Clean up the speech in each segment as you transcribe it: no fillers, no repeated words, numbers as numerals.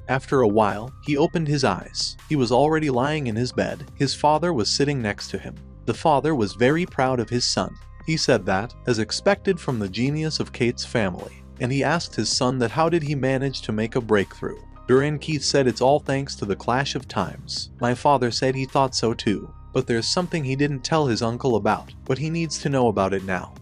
After a while, he opened his eyes. He was already lying in his bed. His father was sitting next to him. The father was very proud of his son. He said that, as expected from the genius of Kate's family, and he asked his son that how did he manage to make a breakthrough. Keats said it's all thanks to the clash of times. My father said he thought so too, but there's something he didn't tell his uncle about, but he needs to know about it now.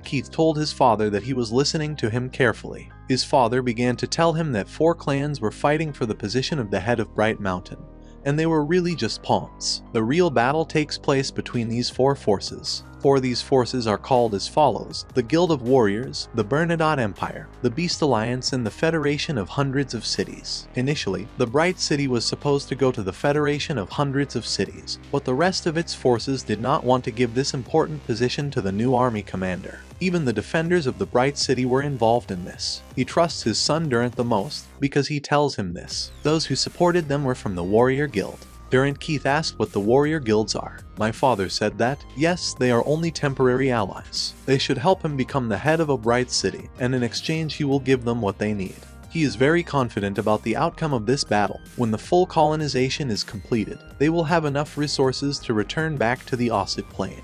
Keats told his father that he was listening to him carefully. His father began to tell him that 4 clans were fighting for the position of the head of Bright Mountain, and they were really just pawns. The real battle takes place between these 4 forces. 4 of these forces are called as follows: the Guild of Warriors, the Bernadotte Empire, the Beast Alliance, and the Federation of Hundreds of Cities. Initially, the Bright City was supposed to go to the Federation of Hundreds of Cities, but the rest of its forces did not want to give this important position to the new army commander. Even the defenders of the Bright City were involved in this. He trusts his son Durant the most, because he tells him this. Those who supported them were from the Warrior Guild. Keith asked what the warrior guilds are. My father said that, yes, they are only temporary allies. They should help him become the head of a bright city, and in exchange he will give them what they need. He is very confident about the outcome of this battle. When the full colonization is completed, they will have enough resources to return back to the Osset Plain.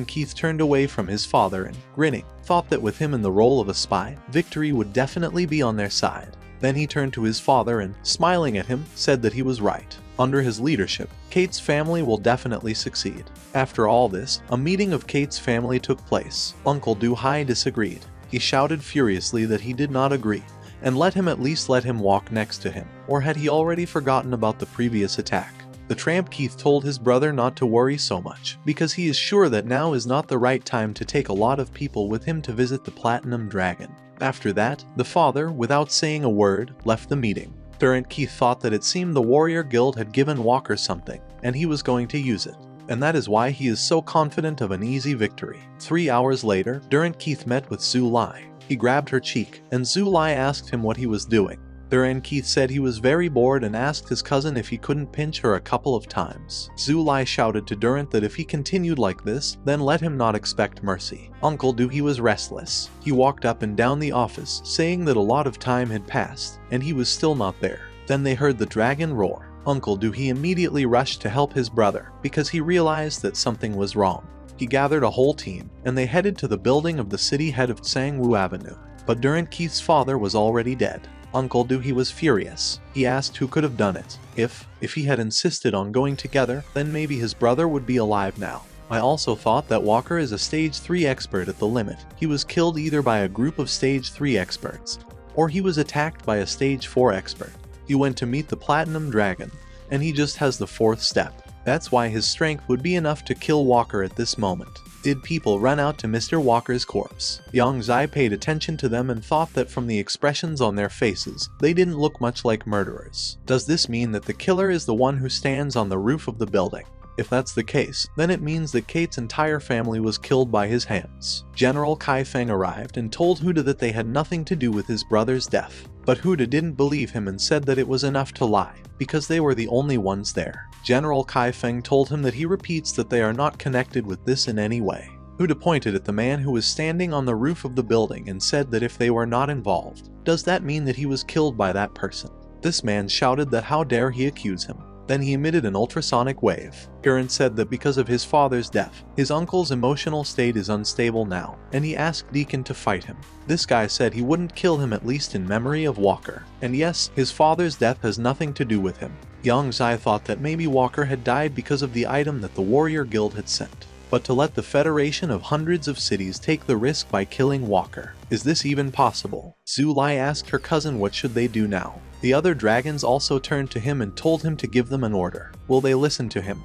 Keith turned away from his father and, grinning, thought that with him in the role of a spy, victory would definitely be on their side. Then he turned to his father and, smiling at him, said that he was right. Under his leadership, Kate's family will definitely succeed. After all this, a meeting of Kate's family took place. Uncle Du-hai disagreed. He shouted furiously that he did not agree, and let him walk next to him. Or had he already forgotten about the previous attack? The tramp Keith told his brother not to worry so much, because he is sure that now is not the right time to take a lot of people with him to visit the Platinum Dragon. After that, the father, without saying a word, left the meeting. Keith thought that it seemed the Warrior Guild had given Walker something, and he was going to use it. And that is why he is so confident of an easy victory. 3 hours later, Keith met with Zhu Lai. He grabbed her cheek, and Zhu Lai asked him what he was doing. Keith said he was very bored and asked his cousin if he couldn't pinch her a couple of times. Zhu Lai shouted to Durant that if he continued like this, then let him not expect mercy. Uncle Du-he was restless. He walked up and down the office, saying that a lot of time had passed, and he was still not there. Then they heard the dragon roar. Uncle Du-he immediately rushed to help his brother, because he realized that something was wrong. He gathered a whole team, and they headed to the building of the city head of Tsangwu Avenue. But Keith's father was already dead. Uncle Du-he was furious. He asked who could have done it. If he had insisted on going together, then maybe his brother would be alive now. I also thought that Walker is a stage 3 expert at the limit. He was killed either by a group of stage 3 experts, or he was attacked by a stage 4 expert. He went to meet the Platinum Dragon, and he just has the 4th step. That's why his strength would be enough to kill Walker at this moment. Did people run out to Mr. Walker's corpse? Yang Zai paid attention to them and thought that from the expressions on their faces, they didn't look much like murderers. Does this mean that the killer is the one who stands on the roof of the building? If that's the case, then it means that Kate's entire family was killed by his hands. General Kai Feng arrived and told Huda that they had nothing to do with his brother's death. But Huda didn't believe him and said that it was enough to lie, because they were the only ones there. General Kai Feng told him that he repeats that they are not connected with this in any way. Huda pointed at the man who was standing on the roof of the building and said that if they were not involved, does that mean that he was killed by that person? This man shouted that how dare he accuse him. Then he emitted an ultrasonic wave. Gurren said that because of his father's death, his uncle's emotional state is unstable now, and he asked Deacon to fight him. This guy said he wouldn't kill him, at least in memory of Walker. And yes, his father's death has nothing to do with him. Yang Zai thought that maybe Walker had died because of the item that the Warrior Guild had sent. But to let the Federation of Hundreds of Cities take the risk by killing Walker, is this even possible? Zhu Lai asked her cousin what should they do now. The other dragons also turned to him and told him to give them an order. Will they listen to him?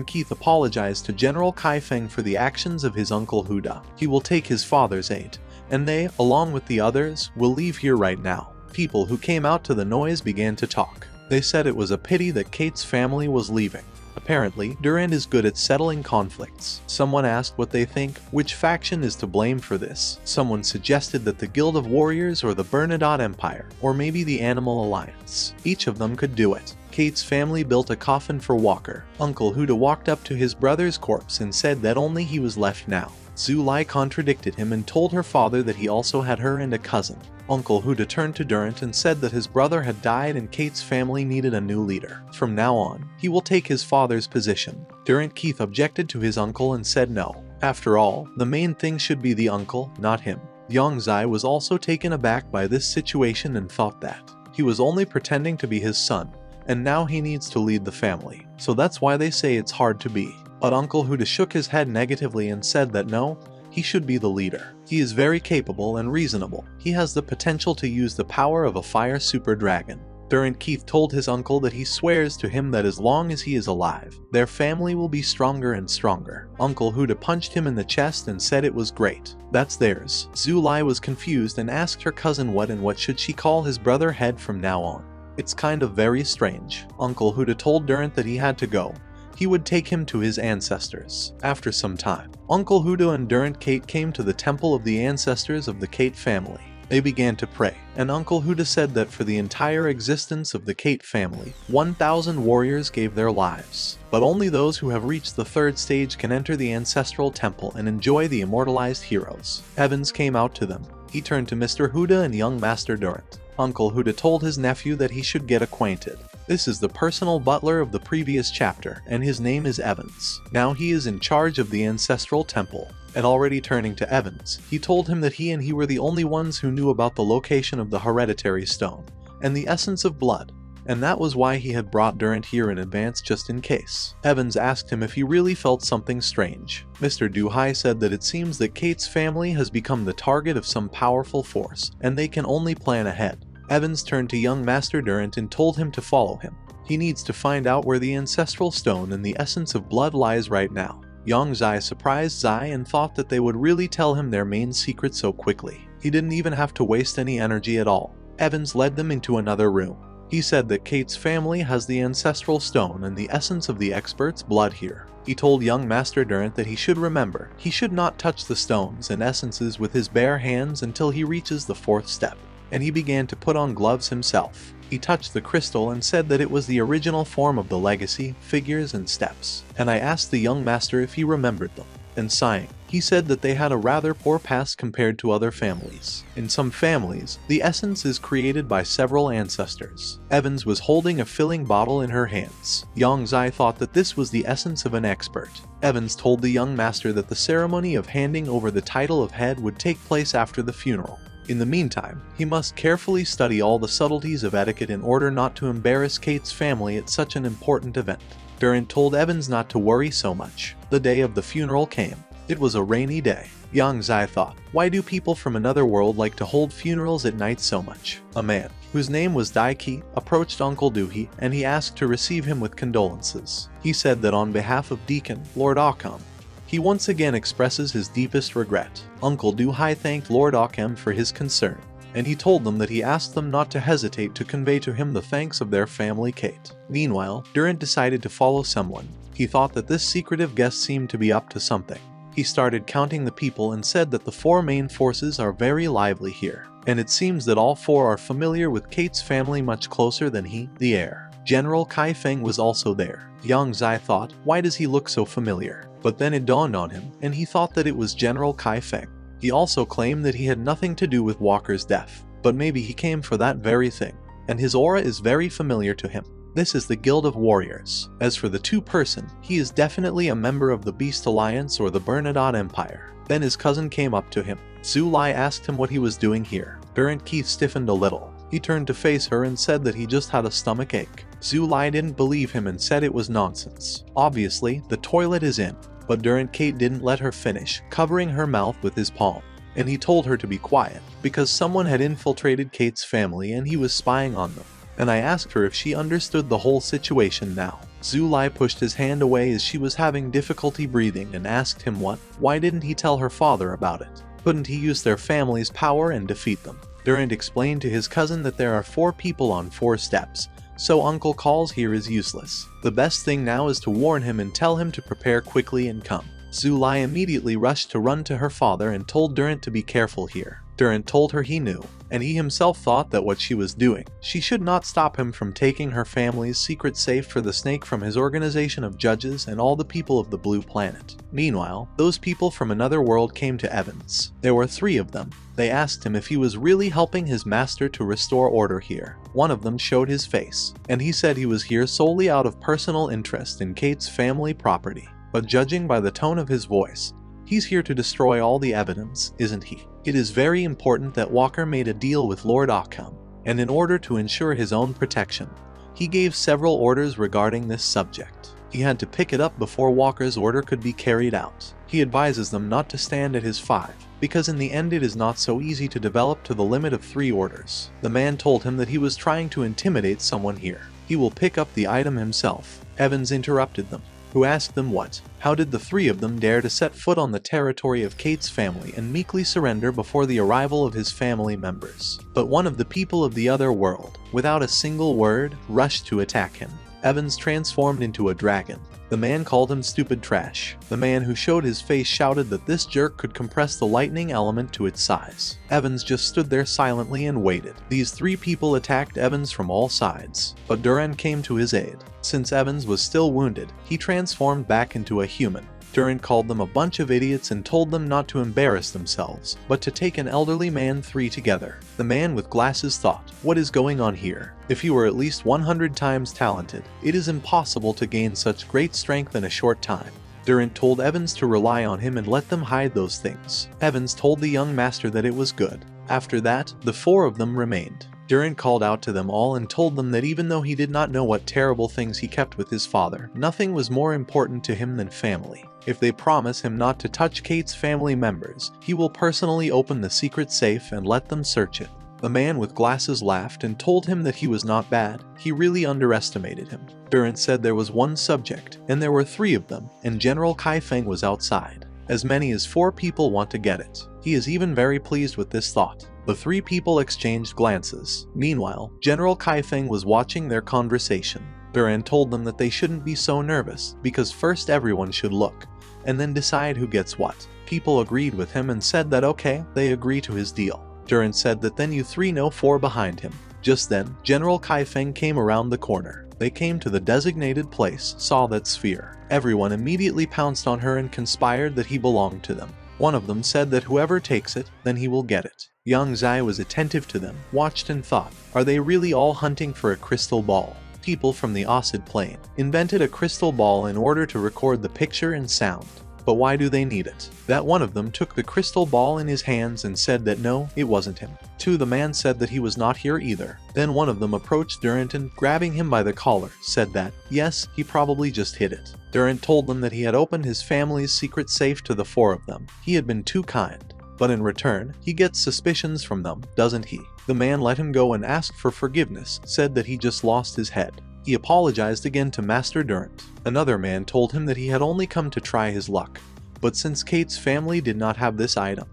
Keith apologized to General Kai Feng for the actions of his uncle Huda. He will take his father's aid, and they, along with the others, will leave here right now. People who came out to the noise began to talk. They said it was a pity that Kate's family was leaving. Apparently, Durant is good at settling conflicts. Someone asked what they think, which faction is to blame for this. Someone suggested that the Guild of Warriors or the Bernadotte Empire, or maybe the Animal Alliance. Each of them could do it. Kate's family built a coffin for Walker. Uncle Huda walked up to his brother's corpse and said that only he was left now. Zulai contradicted him and told her father that he also had her and a cousin. Uncle Huda turned to Durant and said that his brother had died and Kate's family needed a new leader. From now on, he will take his father's position. Durant Keith objected to his uncle and said no. After all, the main thing should be the uncle, not him. Yongzai was also taken aback by this situation and thought that he was only pretending to be his son, and now he needs to lead the family. So that's why they say it's hard to be. But Uncle Huda shook his head negatively and said that no, he should be the leader. He is very capable and reasonable. He has the potential to use the power of a fire super dragon. Durant Keith told his uncle that he swears to him that as long as he is alive, their family will be stronger and stronger. Uncle Huda punched him in the chest and said it was great. That's theirs. Zulai was confused and asked her cousin what should she call his brother Head from now on. It's kind of very strange. Uncle Huda told Durant that he had to go. He would take him to his ancestors. After some time, Uncle Huda and Durant Kate came to the temple of the ancestors of the Kate family. They began to pray, and Uncle Huda said that for the entire existence of the Kate family, 1,000 warriors gave their lives. But only those who have reached the third stage can enter the ancestral temple and enjoy the immortalized heroes. Evans came out to them. He turned to Mr. Huda and young Master Durant. Uncle Huda told his nephew that he should get acquainted. This is the personal butler of the previous chapter, and his name is Evans. Now he is in charge of the Ancestral Temple. And already turning to Evans, he told him that he were the only ones who knew about the location of the hereditary stone, and the essence of blood, and that was why he had brought Durant here in advance just in case. Evans asked him if he really felt something strange. Mr. Duhai said that it seems that Kate's family has become the target of some powerful force, and they can only plan ahead. Evans turned to young Master Durant and told him to follow him. He needs to find out where the ancestral stone and the essence of blood lies right now. Young Zai surprised Zai and thought that they would really tell him their main secret so quickly. He didn't even have to waste any energy at all. Evans led them into another room. He said that Kate's family has the ancestral stone and the essence of the expert's blood here. He told young Master Durant that he should remember he should not touch the stones and essences with his bare hands until he reaches the fourth step. And he began to put on gloves himself. He touched the crystal and said that it was the original form of the legacy, figures, and steps. And I asked the young master if he remembered them. And sighing, he said that they had a rather poor past compared to other families. In some families, the essence is created by several ancestors. Evans was holding a filling bottle in her hands. Young Zai thought that this was the essence of an expert. Evans told the young master that the ceremony of handing over the title of head would take place after the funeral. In the meantime, he must carefully study all the subtleties of etiquette in order not to embarrass Kate's family at such an important event. Durant told Evans not to worry so much. The day of the funeral came. It was a rainy day. Yang Zai thought, why do people from another world like to hold funerals at night so much? A man, whose name was Daiki, approached Uncle Duhi and he asked to receive him with condolences. He said that on behalf of Deacon, Lord Occam, he once again expresses his deepest regret. Uncle Duhai thanked Lord Occam for his concern, and he told them that he asked them not to hesitate to convey to him the thanks of their family Kate. Meanwhile, Durant decided to follow someone. He thought that this secretive guest seemed to be up to something. He started counting the people and said that the four main forces are very lively here, and it seems that all four are familiar with Kate's family much closer than he, the heir. General Kai Feng was also there. Yang Zai thought, why does he look so familiar? But then it dawned on him, and he thought that it was General Kai Feng. He also claimed that he had nothing to do with Walker's death, but maybe he came for that very thing, and his aura is very familiar to him. This is the Guild of Warriors. As for the two-person, he is definitely a member of the Beast Alliance or the Bernadotte Empire. Then his cousin came up to him. Zulai asked him what he was doing here. Durant Keith stiffened a little. He turned to face her and said that he just had a stomach ache. Zulai didn't believe him and said it was nonsense. Obviously, the toilet is in, but Durant Kate didn't let her finish, covering her mouth with his palm. And he told her to be quiet, because someone had infiltrated Kate's family and he was spying on them. And I asked her if she understood the whole situation now. Zulai pushed his hand away as she was having difficulty breathing and asked him why didn't he tell her father about it? Couldn't he use their family's power and defeat them? Durant explained to his cousin that there are 4 people on 4 steps, so Uncle Calls here is useless. The best thing now is to warn him and tell him to prepare quickly and come. Zulai immediately rushed to run to her father and told Durant to be careful here. Durant told her he knew, and he himself thought that what she was doing, she should not stop him from taking her family's secret safe for the snake from his organization of judges and all the people of the blue planet. Meanwhile, those people from another world came to Evans. There were 3 of them. They asked him if he was really helping his master to restore order here. One of them showed his face, and he said he was here solely out of personal interest in Kate's family property. But judging by the tone of his voice, he's here to destroy all the evidence, isn't he? It is very important that Walker made a deal with Lord Occam, and in order to ensure his own protection, he gave several orders regarding this subject. He had to pick it up before Walker's order could be carried out. He advises them not to stand at his 5, because in the end it is not so easy to develop to the limit of 3 orders. The man told him that he was trying to intimidate someone here. He will pick up the item himself. Evans interrupted them, who asked them what. How did the 3 of them dare to set foot on the territory of Kate's family and meekly surrender before the arrival of his family members? But one of the people of the other world, without a single word, rushed to attack him. Evans transformed into a dragon. The man called him stupid trash. The man who showed his face shouted that this jerk could compress the lightning element to its size. Evans just stood there silently and waited. These 3 people attacked Evans from all sides, but Durant came to his aid. Since Evans was still wounded, he transformed back into a human. Durant called them a bunch of idiots and told them not to embarrass themselves, but to take an elderly man 3 together. The man with glasses thought, what is going on here? If you were at least 100 times talented, it is impossible to gain such great strength in a short time. Durant told Evans to rely on him and let them hide those things. Evans told the young master that it was good. After that, the 4 of them remained. Durant called out to them all and told them that even though he did not know what terrible things he kept with his father, nothing was more important to him than family. If they promise him not to touch Kate's family members, he will personally open the secret safe and let them search it. The man with glasses laughed and told him that he was not bad. He really underestimated him. Durant said there was one subject, and there were 3 of them, and General Kai Feng was outside. As many as 4 people want to get it. He is even very pleased with this thought. The 3 people exchanged glances. Meanwhile, General Kai Feng was watching their conversation. Durant told them that they shouldn't be so nervous, because first everyone should look, and then decide who gets what. People agreed with him and said that okay, they agree to his deal. Durant said that then you 3 know 4 behind him. Just then, General Kai Feng came around the corner. They came to the designated place, saw that sphere. Everyone immediately pounced on her and conspired that he belonged to them. One of them said that whoever takes it, then he will get it. Young Zai was attentive to them, watched and thought, are they really all hunting for a crystal ball? People from the Acid Plane invented a crystal ball in order to record the picture and sound. But why do they need it? That one of them took the crystal ball in his hands and said that no, it wasn't him. 2, the man said that he was not here either. Then one of them approached Durant and, grabbing him by the collar, said that, yes, he probably just hid it. Durant told them that he had opened his family's secret safe to the 4 of them. He had been too kind. But in return, he gets suspicions from them, doesn't he? The man let him go and asked for forgiveness, said that he just lost his head. He apologized again to Master Durant. Another man told him that he had only come to try his luck. But since Kate's family did not have this item,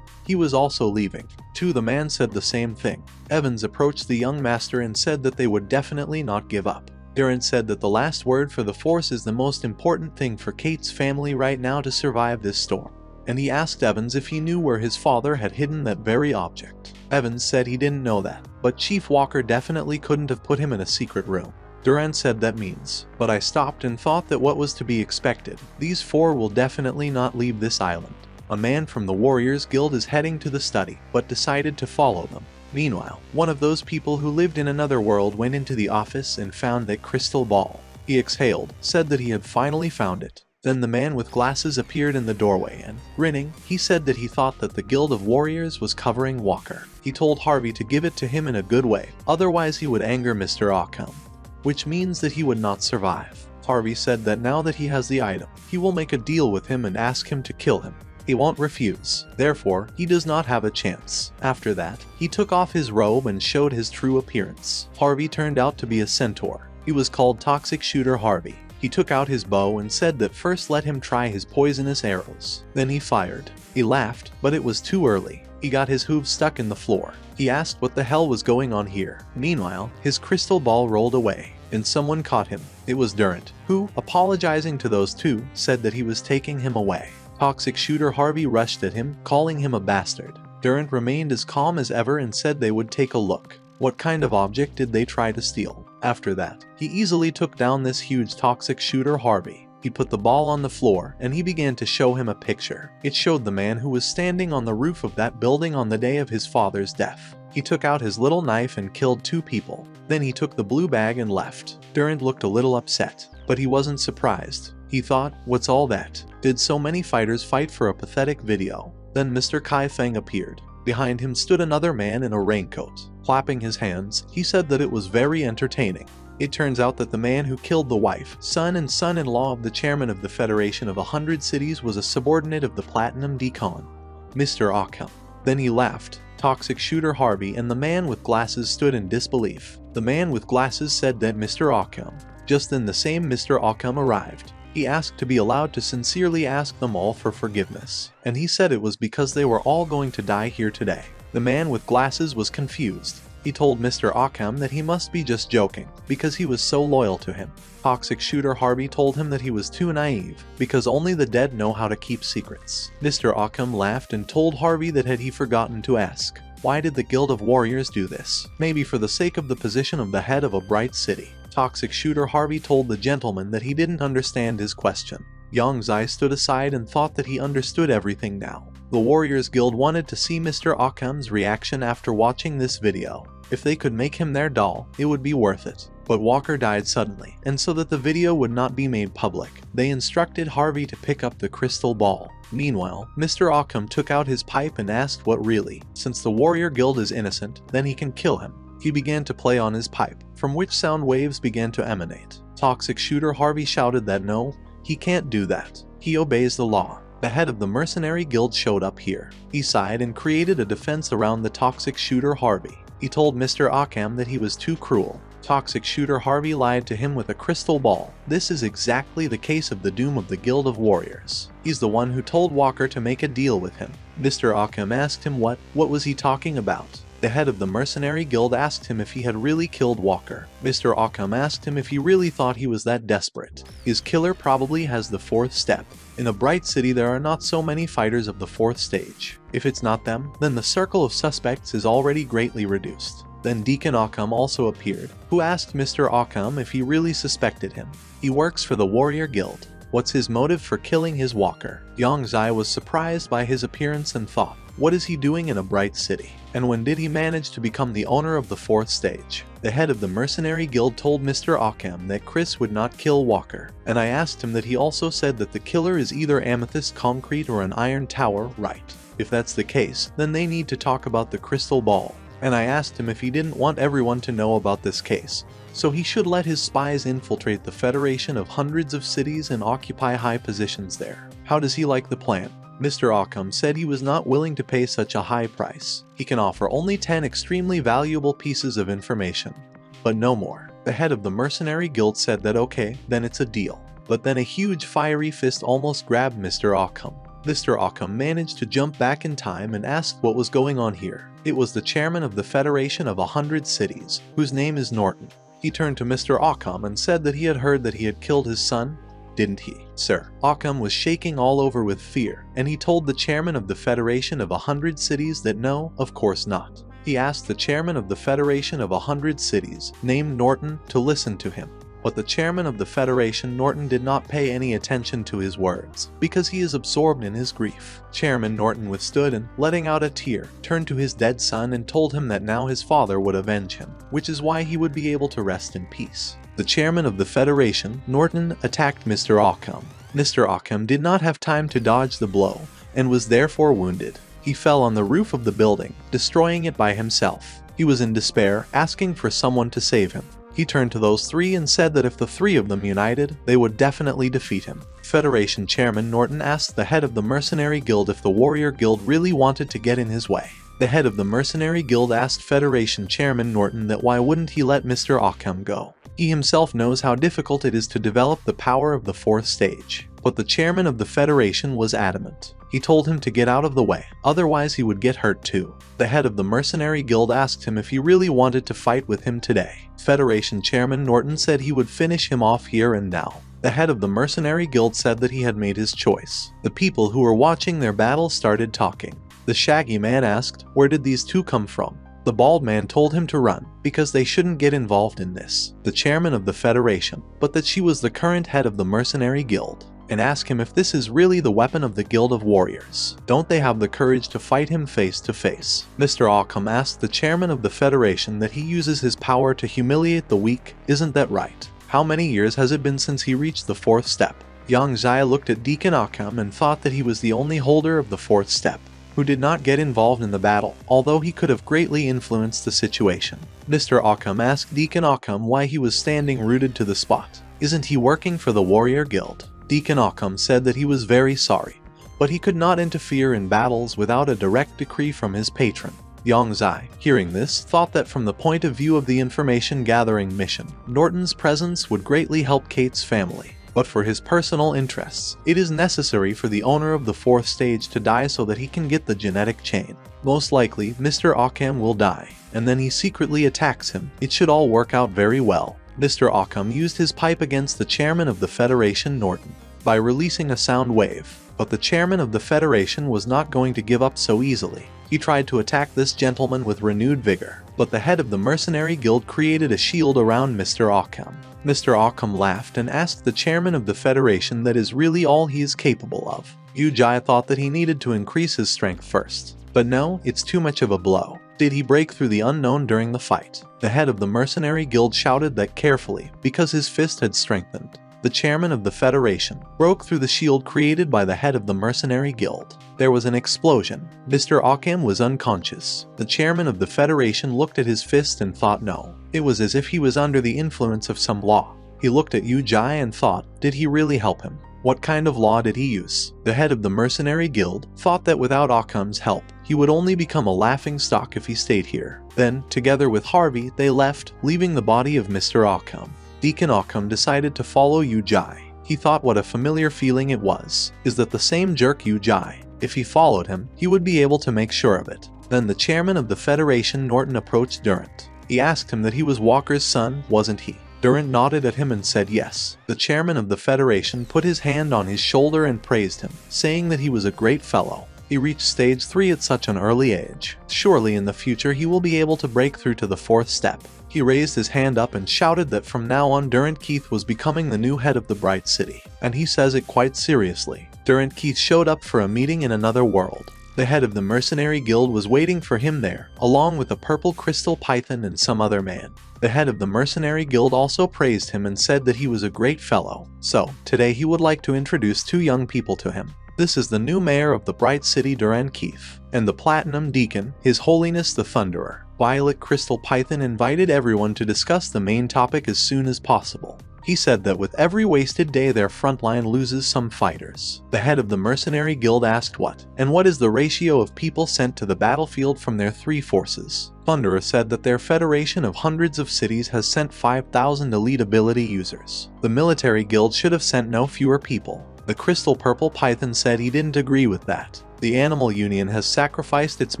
he was also leaving. 2, the man said the same thing. Evans approached the young master and said that they would definitely not give up. Durant said that the last word for the Force is the most important thing for Kate's family right now to survive this storm. And he asked Evans if he knew where his father had hidden that very object. Evans said he didn't know that, but Chief Walker definitely couldn't have put him in a secret room. Durant said that means, but I stopped and thought that what was to be expected. These 4 will definitely not leave this island. A man from the Warriors Guild is heading to the study, but decided to follow them. Meanwhile, one of those people who lived in another world went into the office and found that crystal ball. He exhaled, said that he had finally found it. Then the man with glasses appeared in the doorway and, grinning, he said that he thought that the Guild of Warriors was covering Walker. He told Harvey to give it to him in a good way, otherwise he would anger Mr. Occam, which means that he would not survive. Harvey said that now that he has the item, he will make a deal with him and ask him to kill him. He won't refuse, therefore he does not have a chance. After that, he took off his robe and showed his true appearance. Harvey turned out to be a centaur. He was called Toxic Shooter Harvey. He took out his bow and said that first let him try his poisonous arrows. Then he fired. He laughed, but it was too early. He got his hooves stuck in the floor. He asked what the hell was going on here. Meanwhile, his crystal ball rolled away, and someone caught him. It was Durant, who, apologizing to those 2, said that he was taking him away. Toxic Shooter Harvey rushed at him, calling him a bastard. Durant remained as calm as ever and said they would take a look. What kind of object did they try to steal? After that, he easily took down this huge toxic shooter Harvey. He put the ball on the floor and he began to show him a picture. It showed the man who was standing on the roof of that building on the day of his father's death. He took out his little knife and killed 2 people. Then he took the blue bag and left. Durant looked a little upset, but he wasn't surprised. He thought, what's all that? Did so many fighters fight for a pathetic video? Then Mr. Kai Feng appeared. Behind him stood another man in a raincoat. Clapping his hands, he said that it was very entertaining. It turns out that the man who killed the wife, son and son-in-law of the chairman of the Federation of 100 Cities was a subordinate of the Platinum Decon, Mr. Occam. Then he laughed. Toxic shooter Harvey and the man with glasses stood in disbelief. The man with glasses said that Mr. Occam. Just then the same Mr. Occam arrived. He asked to be allowed to sincerely ask them all for forgiveness, and he said it was because they were all going to die here today. The man with glasses was confused. He told Mr. Occam that he must be just joking, because he was so loyal to him. Toxic shooter Harvey told him that he was too naive, because only the dead know how to keep secrets. Mr. Occam laughed and told Harvey that had he forgotten to ask, why did the Guild of Warriors do this? Maybe for the sake of the position of the head of a bright city. Toxic shooter Harvey told the gentleman that he didn't understand his question. Yang Zai stood aside and thought that he understood everything now. The Warriors Guild wanted to see Mr. Occam's reaction after watching this video. If they could make him their doll, it would be worth it. But Walker died suddenly, and so that the video would not be made public, they instructed Harvey to pick up the crystal ball. Meanwhile, Mr. Occam took out his pipe and asked what really, since the Warrior Guild is innocent, then he can kill him. He began to play on his pipe, from which sound waves began to emanate. Toxic shooter Harvey shouted that no, he can't do that. He obeys the law. The head of the mercenary guild showed up here. He sighed and created a defense around the toxic shooter Harvey. He told Mr. Occam that he was too cruel. Toxic shooter Harvey lied to him with a crystal ball. This is exactly the case of the doom of the Guild of Warriors. He's the one who told Walker to make a deal with him. Mr. Occam asked him what was he talking about? The head of the mercenary guild asked him if he had really killed Walker. Mr. Occam asked him if he really thought he was that desperate. His killer probably has the 4th step. In a bright city there are not so many fighters of the 4th stage. If it's not them, then the circle of suspects is already greatly reduced. Then Deacon Occam also appeared, who asked Mr. Occam if he really suspected him. He works for the Warrior Guild. What's his motive for killing his Walker? Yang Zai was surprised by his appearance and thought, what is he doing in a bright city? And when did he manage to become the owner of the 4th stage? The head of the mercenary guild told Mr. Occam that Chris would not kill Walker, and I asked him that he also said that the killer is either amethyst concrete or an iron tower, right? If that's the case, then they need to talk about the crystal ball. And I asked him if he didn't want everyone to know about this case, so he should let his spies infiltrate the Federation of hundreds of cities and occupy high positions there. How does he like the plan? Mr. Occam said he was not willing to pay such a high price. He can offer only 10 extremely valuable pieces of information, but no more. The head of the mercenary guild said that okay, then it's a deal. But then a huge fiery fist almost grabbed Mr. Occam. Mr. Occam managed to jump back in time and asked what was going on here. It was the chairman of the Federation of 100 Cities, whose name is Norton. He turned to Mr. Occam and said that he had heard that he had killed his son, didn't he, sir? Occam was shaking all over with fear, and he told the chairman of the Federation of 100 Cities that no, of course not. He asked the chairman of the Federation of 100 Cities, named Norton, to listen to him. But the chairman of the Federation, Norton, did not pay any attention to his words, because he is absorbed in his grief. Chairman Norton withstood and, letting out a tear, turned to his dead son and told him that now his father would avenge him, which is why he would be able to rest in peace. The chairman of the Federation, Norton, attacked Mr. Occam. Mr. Occam did not have time to dodge the blow, and was therefore wounded. He fell on the roof of the building, destroying it by himself. He was in despair, asking for someone to save him. He turned to those 3 and said that if the 3 of them united, they would definitely defeat him. Federation Chairman Norton asked the head of the Mercenary Guild if the Warrior Guild really wanted to get in his way. The head of the Mercenary Guild asked Federation Chairman Norton that why wouldn't he let Mr. Occam go. He himself knows how difficult it is to develop the power of the 4th stage. But the chairman of the Federation was adamant. He told him to get out of the way, otherwise he would get hurt too. The head of the Mercenary Guild asked him if he really wanted to fight with him today. Federation Chairman Norton said he would finish him off here and now. The head of the Mercenary Guild said that he had made his choice. The people who were watching their battle started talking. The shaggy man asked, "Where did these two come from?" The bald man told him to run, because they shouldn't get involved in this, the chairman of the Federation, but that she was the current head of the mercenary guild, and ask him if this is really the weapon of the Guild of Warriors. Don't they have the courage to fight him face to face? Mr. Occam asked the chairman of the Federation that he uses his power to humiliate the weak. Isn't that right? How many years has it been since he reached the 4th step? Yang Zhai looked at Deacon Occam and thought that he was the only holder of the 4th step who did not get involved in the battle, although he could have greatly influenced the situation. Mr. Occam asked Deacon Occam why he was standing rooted to the spot. Isn't he working for the Warrior Guild? Deacon Occam said that he was very sorry, but he could not interfere in battles without a direct decree from his patron. Yang Zai, hearing this, thought that from the point of view of the information-gathering mission, Norton's presence would greatly help Kate's family. But for his personal interests, it is necessary for the owner of the 4th stage to die so that he can get the genetic chain. Most likely, Mr. Occam will die, and then he secretly attacks him. It should all work out very well. Mr. Occam used his pipe against the chairman of the Federation, Norton, by releasing a sound wave. But the chairman of the Federation was not going to give up so easily. He tried to attack this gentleman with renewed vigor, but the head of the mercenary guild created a shield around Mr. Occam. Mr. Occam laughed and asked the chairman of the Federation that is really all he is capable of. Yu Jai thought that he needed to increase his strength first. But no, it's too much of a blow. Did he break through the unknown during the fight? The head of the mercenary guild shouted that carefully, because his fist had strengthened. The chairman of the Federation broke through the shield created by the head of the mercenary guild. There was an explosion. Mr. Occam was unconscious. The chairman of the Federation looked at his fist and thought no. It was as if he was under the influence of some law. He looked at Yu Jai and thought, did he really help him? What kind of law did he use? The head of the mercenary guild thought that without Occam's help, he would only become a laughingstock if he stayed here. Then, together with Harvey, they left, leaving the body of Mr. Occam. Deacon Occam decided to follow Yu Jai. He thought what a familiar feeling it was. Is that the same jerk Yu Jai? If he followed him, he would be able to make sure of it. Then the chairman of the Federation, Norton, approached Durant. He asked him that he was Walker's son, wasn't he? Durant nodded at him and said yes. The chairman of the Federation put his hand on his shoulder and praised him, saying that he was a great fellow. He reached stage 3 at such an early age. Surely in the future he will be able to break through to the 4th step. He raised his hand up and shouted that from now on Durant Keith was becoming the new head of the Bright City. And he says it quite seriously. Durant Keith showed up for a meeting in another world. The head of the mercenary guild was waiting for him there, along with a purple crystal python and some other man. The head of the mercenary guild also praised him and said that he was a great fellow. So, today he would like to introduce 2 young people to him. This is the new mayor of the Bright City, Durant Keith, and the Platinum Deacon, His Holiness the Thunderer. Violet Crystal Python invited everyone to discuss the main topic as soon as possible. He said that with every wasted day their frontline loses some fighters. The head of the mercenary guild asked what, and what is the ratio of people sent to the battlefield from their 3 forces? Thunderer said that their federation of hundreds of cities has sent 5,000 elite ability users. The military guild should have sent no fewer people. The Crystal Purple Python said he didn't agree with that. The Animal Union has sacrificed its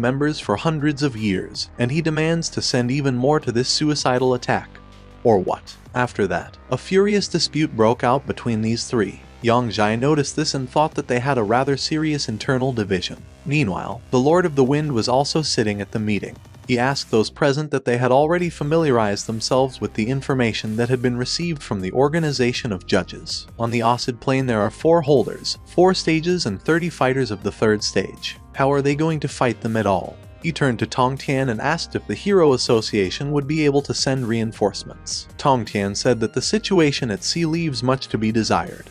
members for hundreds of years, and he demands to send even more to this suicidal attack. Or what? After that, a furious dispute broke out between these 3. Yang Zhai noticed this and thought that they had a rather serious internal division. Meanwhile, the Lord of the Wind was also sitting at the meeting. He asked those present that they had already familiarized themselves with the information that had been received from the organization of judges. On the Acid Plane there are 4 holders, 4 stages and 30 fighters of the 3rd stage. How are they going to fight them at all? He turned to Tong Tian and asked if the Hero Association would be able to send reinforcements. Tong Tian said that the situation at sea leaves much to be desired,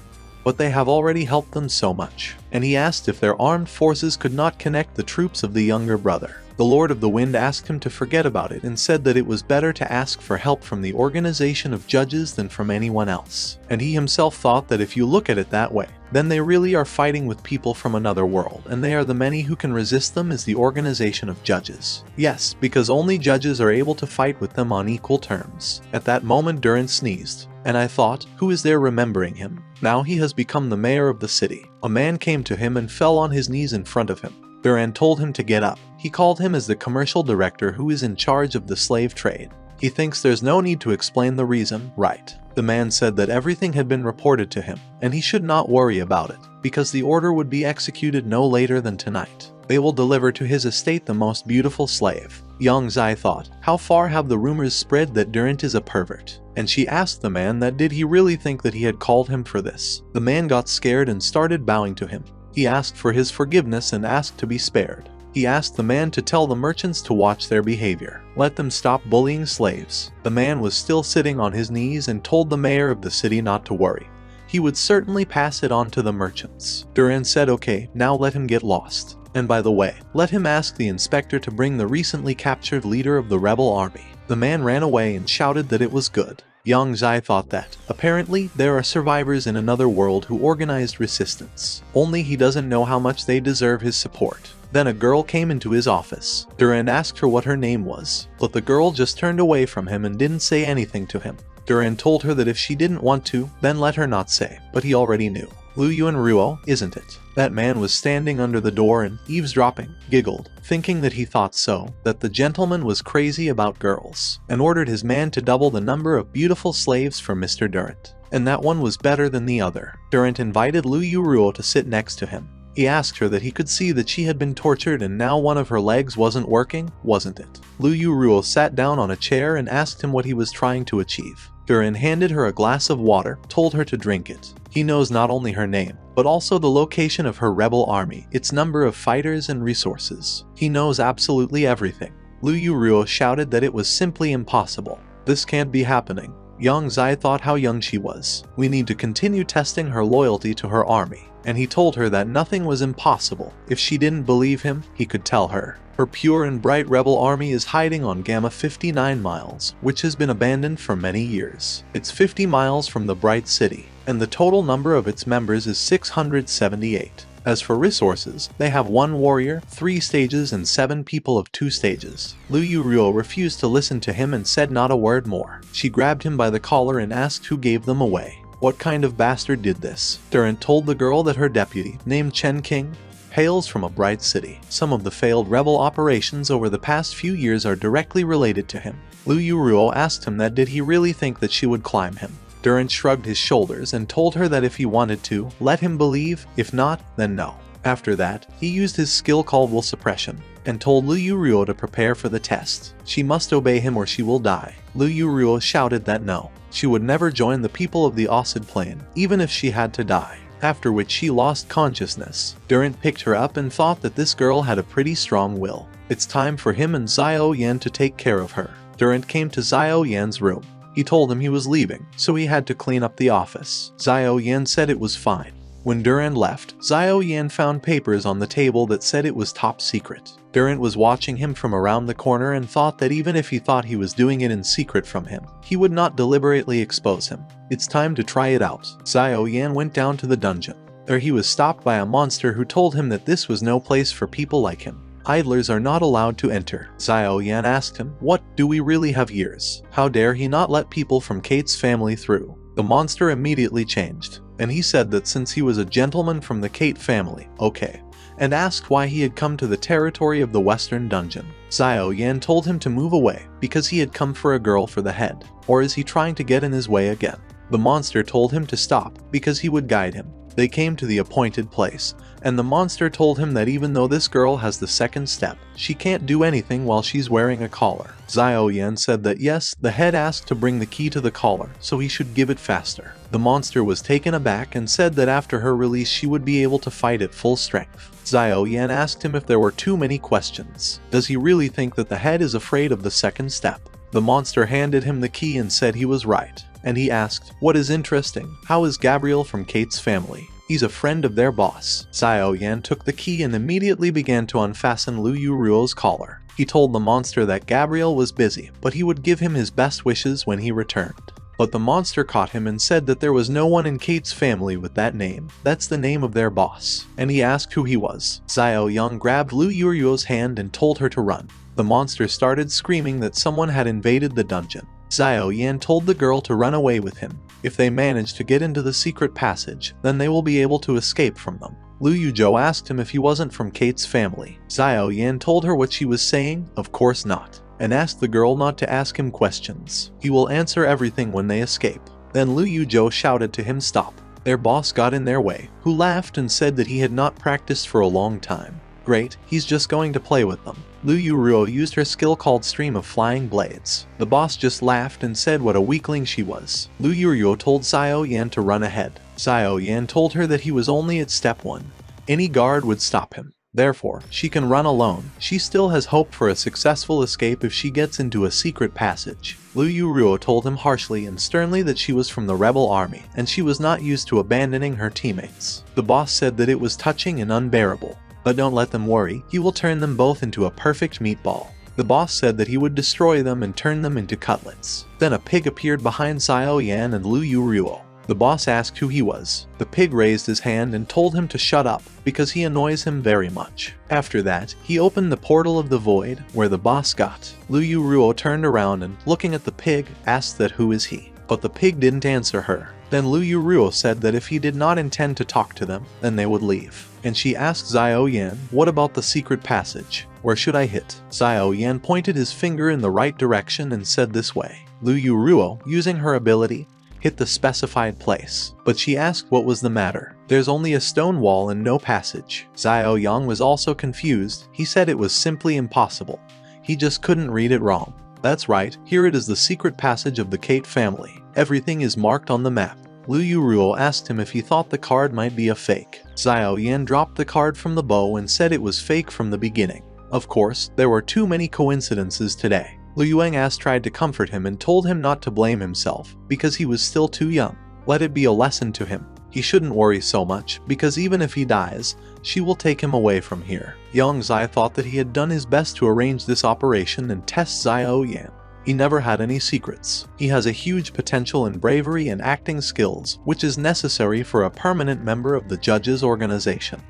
but they have already helped them so much, and he asked if their armed forces could not connect the troops of the younger brother. The Lord of the Wind asked him to forget about it and said that it was better to ask for help from the organization of judges than from anyone else. And he himself thought that if you look at it that way, then they really are fighting with people from another world, and they are the many who can resist them as the organization of judges. Yes, because only judges are able to fight with them on equal terms. At that moment Durant sneezed, and I thought, who is there remembering him? Now he has become the mayor of the city. A man came to him and fell on his knees in front of him. Durant told him to get up. He called him as the commercial director who is in charge of the slave trade. He thinks there's no need to explain the reason, right? The man said that everything had been reported to him, and he should not worry about it, because the order would be executed no later than tonight. They will deliver to his estate the most beautiful slave. Young Zai thought, how far have the rumors spread that Durant is a pervert? And she asked the man that did he really think that he had called him for this. The man got scared and started bowing to him. He asked for his forgiveness and asked to be spared. He asked the man to tell the merchants to watch their behavior. Let them stop bullying slaves. The man was still sitting on his knees and told the mayor of the city not to worry. He would certainly pass it on to the merchants. Durant said okay, now let him get lost. And by the way, let him ask the inspector to bring the recently captured leader of the rebel army. The man ran away and shouted that it was good. Young Zai thought that, apparently, there are survivors in another world who organized resistance. Only he doesn't know how much they deserve his support. Then a girl came into his office. Durant asked her what her name was, but the girl just turned away from him and didn't say anything to him. Durant told her that if she didn't want to, then let her not say, but he already knew. Lu Yuan Ruo, isn't it? That man was standing under the door and, eavesdropping, giggled, thinking that he thought so, that the gentleman was crazy about girls, and ordered his man to double the number of beautiful slaves for Mr. Durant. And that one was better than the other. Durant invited Lu Yu Ruo to sit next to him. He asked her that he could see that she had been tortured and now one of her legs wasn't working, wasn't it? Lu Yu Ruo sat down on a chair and asked him what he was trying to achieve. Durant handed her a glass of water, told her to drink it. He knows not only her name, but also the location of her rebel army, its number of fighters and resources. He knows absolutely everything. Lu Yu Ruo shouted that it was simply impossible. This can't be happening. Young Zai thought how young she was. We need to continue testing her loyalty to her army. And he told her that nothing was impossible. If she didn't believe him, he could tell her. Her pure and bright rebel army is hiding on Gamma 59 miles, which has been abandoned for many years. It's 50 miles from the Bright City, and the total number of its members is 678. As for resources, they have 1 warrior, 3 stages, and 7 people of 2 stages. Lu Yu Ruo refused to listen to him and said not a word more. She grabbed him by the collar and asked who gave them away. What kind of bastard did this? Durant told the girl that her deputy, named Chen King, hails from a bright city. Some of the failed rebel operations over the past few years are directly related to him. Lu Yu Ruo asked him that did he really think that she would climb him. Durant shrugged his shoulders and told her that if he wanted to, let him believe, if not, then no. After that, he used his skill called will suppression, and told Lu Yu Ruo to prepare for the test. She must obey him or she will die. Lu Yu Ruo shouted that no, she would never join the people of the Ocid Plain, even if she had to die. After which she lost consciousness. Durant picked her up and thought that this girl had a pretty strong will. It's time for him and Xiao Yan to take care of her. Durant came to Xiao Yan's room. He told him he was leaving, so he had to clean up the office. Xiao Yan said it was fine. When Durant left, Xiao Yan found papers on the table that said it was top secret. Durant was watching him from around the corner and thought that even if he thought he was doing it in secret from him, he would not deliberately expose him. It's time to try it out. Xiao Yan went down to the dungeon. There he was stopped by a monster who told him that this was no place for people like him. Idlers are not allowed to enter. Xiao Yan asked him, "What, do we really have ears? How dare he not let people from Kate's family through?" The monster immediately changed, and he said that since he was a gentleman from the Kate family, okay, and asked why he had come to the territory of the Western Dungeon. Xiao Yan told him to move away, because he had come for a girl for the head, or is he trying to get in his way again? The monster told him to stop, because he would guide him. They came to the appointed place, and the monster told him that even though this girl has the second step, she can't do anything while she's wearing a collar. Xiao Yan said that yes, the head asked to bring the key to the collar, so he should give it faster. The monster was taken aback and said that after her release she would be able to fight at full strength. Xiao Yan asked him if there were too many questions. Does he really think that the head is afraid of the second step? The monster handed him the key and said he was right. And he asked, "What is interesting? How is Gabriel from Kate's family? He's a friend of their boss." Xiao Yan took the key and immediately began to unfasten Lu Yu Ruo's collar. He told the monster that Gabriel was busy, but he would give him his best wishes when he returned. But the monster caught him and said that there was no one in Kate's family with that name. That's the name of their boss. And he asked who he was. Xiao Yan grabbed Lu Yu Ruo's hand and told her to run. The monster started screaming that someone had invaded the dungeon. Xiao Yan told the girl to run away with him. If they manage to get into the secret passage, then they will be able to escape from them. Lu Yuzhou asked him if he wasn't from Kate's family. Xiao Yan told her what she was saying, of course not, and asked the girl not to ask him questions. He will answer everything when they escape. Then Lu Yuzhou shouted to him stop. Their boss got in their way, who laughed and said that he had not practiced for a long time. Great, he's just going to play with them. Lu Yuruo used her skill called Stream of Flying Blades. The boss just laughed and said what a weakling she was. Lu Yuruo told Xiao Yan to run ahead. Xiao Yan told her that he was only at step 1. Any guard would stop him. Therefore, she can run alone. She still has hope for a successful escape if she gets into a secret passage. Lu Yuruo told him harshly and sternly that she was from the rebel army, and she was not used to abandoning her teammates. The boss said that it was touching and unbearable. But don't let them worry, he will turn them both into a perfect meatball. The boss said that he would destroy them and turn them into cutlets. Then a pig appeared behind Xiao Yan and Lu Yuruo. The boss asked who he was. The pig raised his hand and told him to shut up, because he annoys him very much. After that, he opened the portal of the void, where the boss got. Lu Yuruo turned around and, looking at the pig, asked that who is he. But the pig didn't answer her. Then Lu Yuruo said that if he did not intend to talk to them, then they would leave. And she asked Xiao Yan, what about the secret passage? Where should I hit? Xiao Yan pointed his finger in the right direction and said this way. Lu Yuruo, using her ability, hit the specified place. But she asked what was the matter. There's only a stone wall and no passage. Xiao Yang was also confused. He said it was simply impossible. He just couldn't read it wrong. That's right, here it is, the secret passage of the Keats family. Everything is marked on the map. Lu Yuruo asked him if he thought the card might be a fake. Xiao Yan dropped the card from the bow and said it was fake from the beginning. Of course, there were too many coincidences today. Lu Yuangas tried to comfort him and told him not to blame himself, because he was still too young. Let it be a lesson to him. He shouldn't worry so much, because even if he dies, she will take him away from here. Yang Zai thought that he had done his best to arrange this operation and test Xiao Yan. He never had any secrets. He has a huge potential in bravery and acting skills, which is necessary for a permanent member of the judges' organization.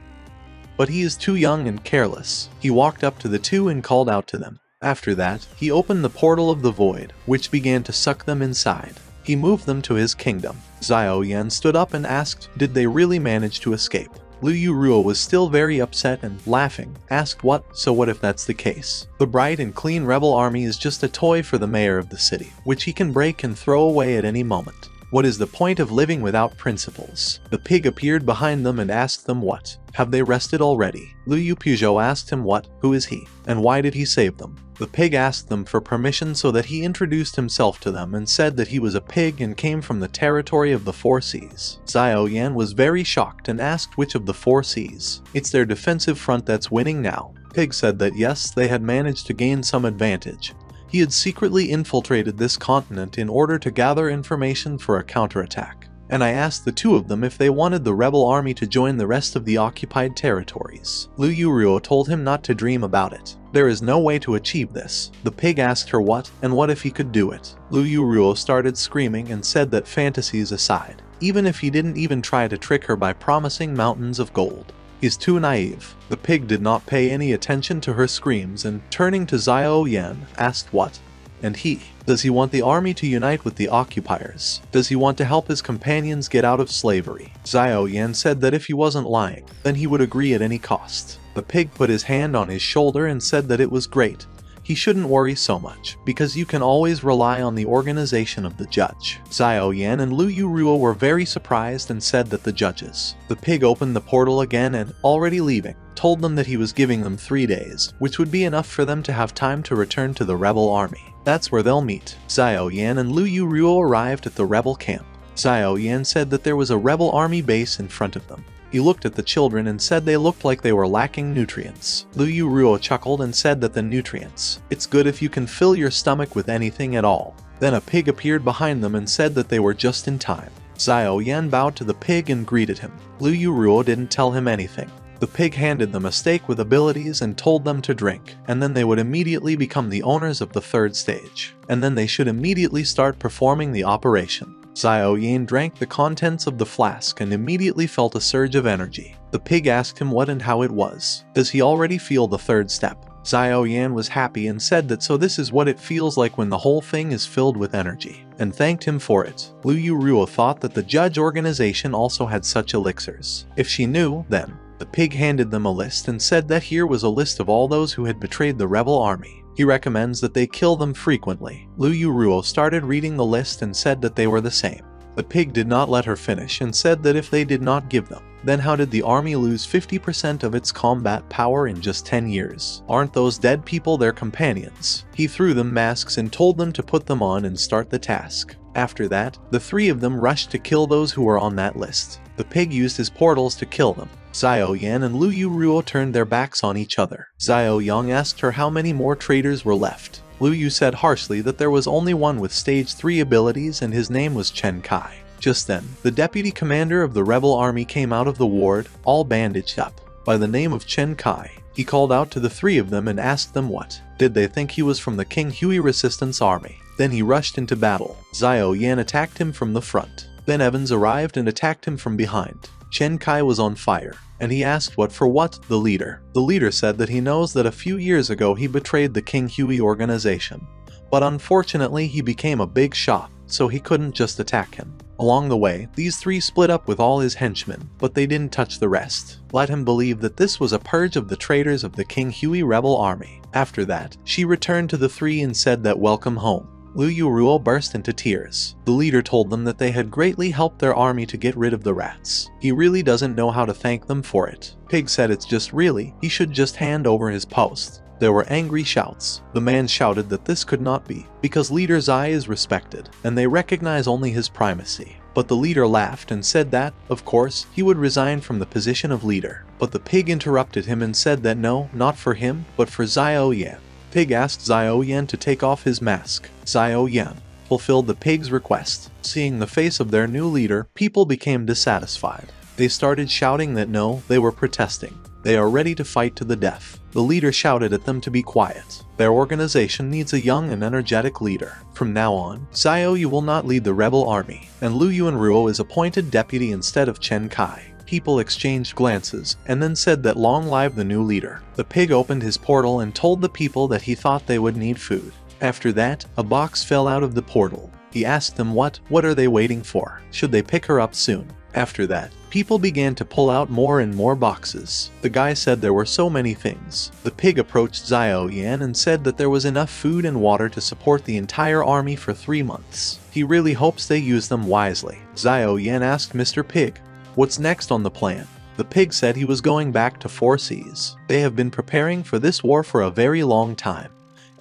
But he is too young and careless. He walked up to the two and called out to them. After that, he opened the portal of the void, which began to suck them inside. He moved them to his kingdom. Xiao Yan stood up and asked, did they really manage to escape? Lu Yuruo was still very upset and, laughing, asked so what if that's the case? The bright and clean rebel army is just a toy for the mayor of the city, which he can break and throw away at any moment. What is the point of living without principles? The pig appeared behind them and asked them what? Have they rested already? Lu Yupujo asked him who is he, and why did he save them? The pig asked them for permission so that he introduced himself to them and said that he was a pig and came from the territory of the Four Seas. Xiao Yan was very shocked and asked which of the Four Seas. It's their defensive front that's winning now. Pig said that yes, they had managed to gain some advantage. He had secretly infiltrated this continent in order to gather information for a counterattack. And I asked the two of them if they wanted the rebel army to join the rest of the occupied territories. Lu Yuruo told him not to dream about it. There is no way to achieve this. The pig asked her what if he could do it. Lu Yuruo started screaming and said that fantasies aside, even if he didn't even try to trick her by promising mountains of gold. He's too naive. The pig did not pay any attention to her screams and, turning to Xiao Yan, asked what? And he. Does he want the army to unite with the occupiers? Does he want to help his companions get out of slavery? Xiao Yan said that if he wasn't lying, then he would agree at any cost. The pig put his hand on his shoulder and said that it was great. He shouldn't worry so much, because you can always rely on the organization of the judge. Xiao Yan and Lu Yuruo were very surprised and said that the judges. The pig opened the portal again and, already leaving, told them that he was giving them 3 days, which would be enough for them to have time to return to the rebel army. That's where they'll meet. Xiao Yan and Lu Yuruo arrived at the rebel camp. Xiao Yan said that there was a rebel army base in front of them. He looked at the children and said they looked like they were lacking nutrients. Lu Yuruo chuckled and said that the nutrients. It's good if you can fill your stomach with anything at all. Then a pig appeared behind them and said that they were just in time. Xiao Yan bowed to the pig and greeted him. Lu Yuruo didn't tell him anything. The pig handed them a steak with abilities and told them to drink, and then they would immediately become the owners of the 3rd stage. And then they should immediately start performing the operation. Xiao Yan drank the contents of the flask and immediately felt a surge of energy. The pig asked him what and how it was. Does he already feel the 3rd step? Xiao Yan was happy and said that so this is what it feels like when the whole thing is filled with energy, and thanked him for it. Lu Yuruo thought that the judge organization also had such elixirs. If she knew, then. The pig handed them a list and said that here was a list of all those who had betrayed the rebel army. He recommends that they kill them frequently. Lu Yuruo started reading the list and said that they were the same. The pig did not let her finish and said that if they did not give them, then how did the army lose 50% of its combat power in just 10 years? Aren't those dead people their companions? He threw them masks and told them to put them on and start the task. After that, the three of them rushed to kill those who were on that list. The pig used his portals to kill them. Xiao Yan and Lu Yuruo turned their backs on each other. Xiao Yang asked her how many more traitors were left. Lu Yu said harshly that there was only one with stage 3 abilities and his name was Chen Kai. Just then, the deputy commander of the rebel army came out of the ward, all bandaged up. By the name of Chen Kai, he called out to the three of them and asked them what did they think he was from the King Hui Resistance Army. Then he rushed into battle. Xiao Yan attacked him from the front. Then Evans arrived and attacked him from behind. Chen Kai was on fire, and he asked what for what the leader. The leader said that he knows that a few years ago he betrayed the King Hui organization, but unfortunately he became a big shot, so he couldn't just attack him. Along the way, these three split up with all his henchmen, but they didn't touch the rest. Let him believe that this was a purge of the traitors of the King Hui rebel army. After that, she returned to the three and said that welcome home. Lu Yuruo burst into tears. The leader told them that they had greatly helped their army to get rid of the rats. He really doesn't know how to thank them for it. Pig said it's just really, he should just hand over his post. There were angry shouts. The man shouted that this could not be, because leader Zai is respected, and they recognize only his primacy. But the leader laughed and said that, of course, he would resign from the position of leader. But the pig interrupted him and said that no, not for him, but for Xiao Yan. Pig asked Xiao Yan to take off his mask. Xiao Yan fulfilled the pig's request. Seeing the face of their new leader, people became dissatisfied. They started shouting that no, they were protesting. They are ready to fight to the death. The leader shouted at them to be quiet. Their organization needs a young and energetic leader. From now on, Xiao Yu will not lead the rebel army, and Lu Yuanruo is appointed deputy instead of Chen Kai. People exchanged glances, and then said that long live the new leader. The pig opened his portal and told the people that he thought they would need food. After that, a box fell out of the portal. He asked them what are they waiting for? Should they pick her up soon? After that, people began to pull out more and more boxes. The guy said there were so many things. The pig approached Xiao Yan and said that there was enough food and water to support the entire army for 3 months. He really hopes they use them wisely. Xiao Yan asked Mr. Pig, "What's next on the plan?" The pig said he was going back to 4 Seas. They have been preparing for this war for a very long time,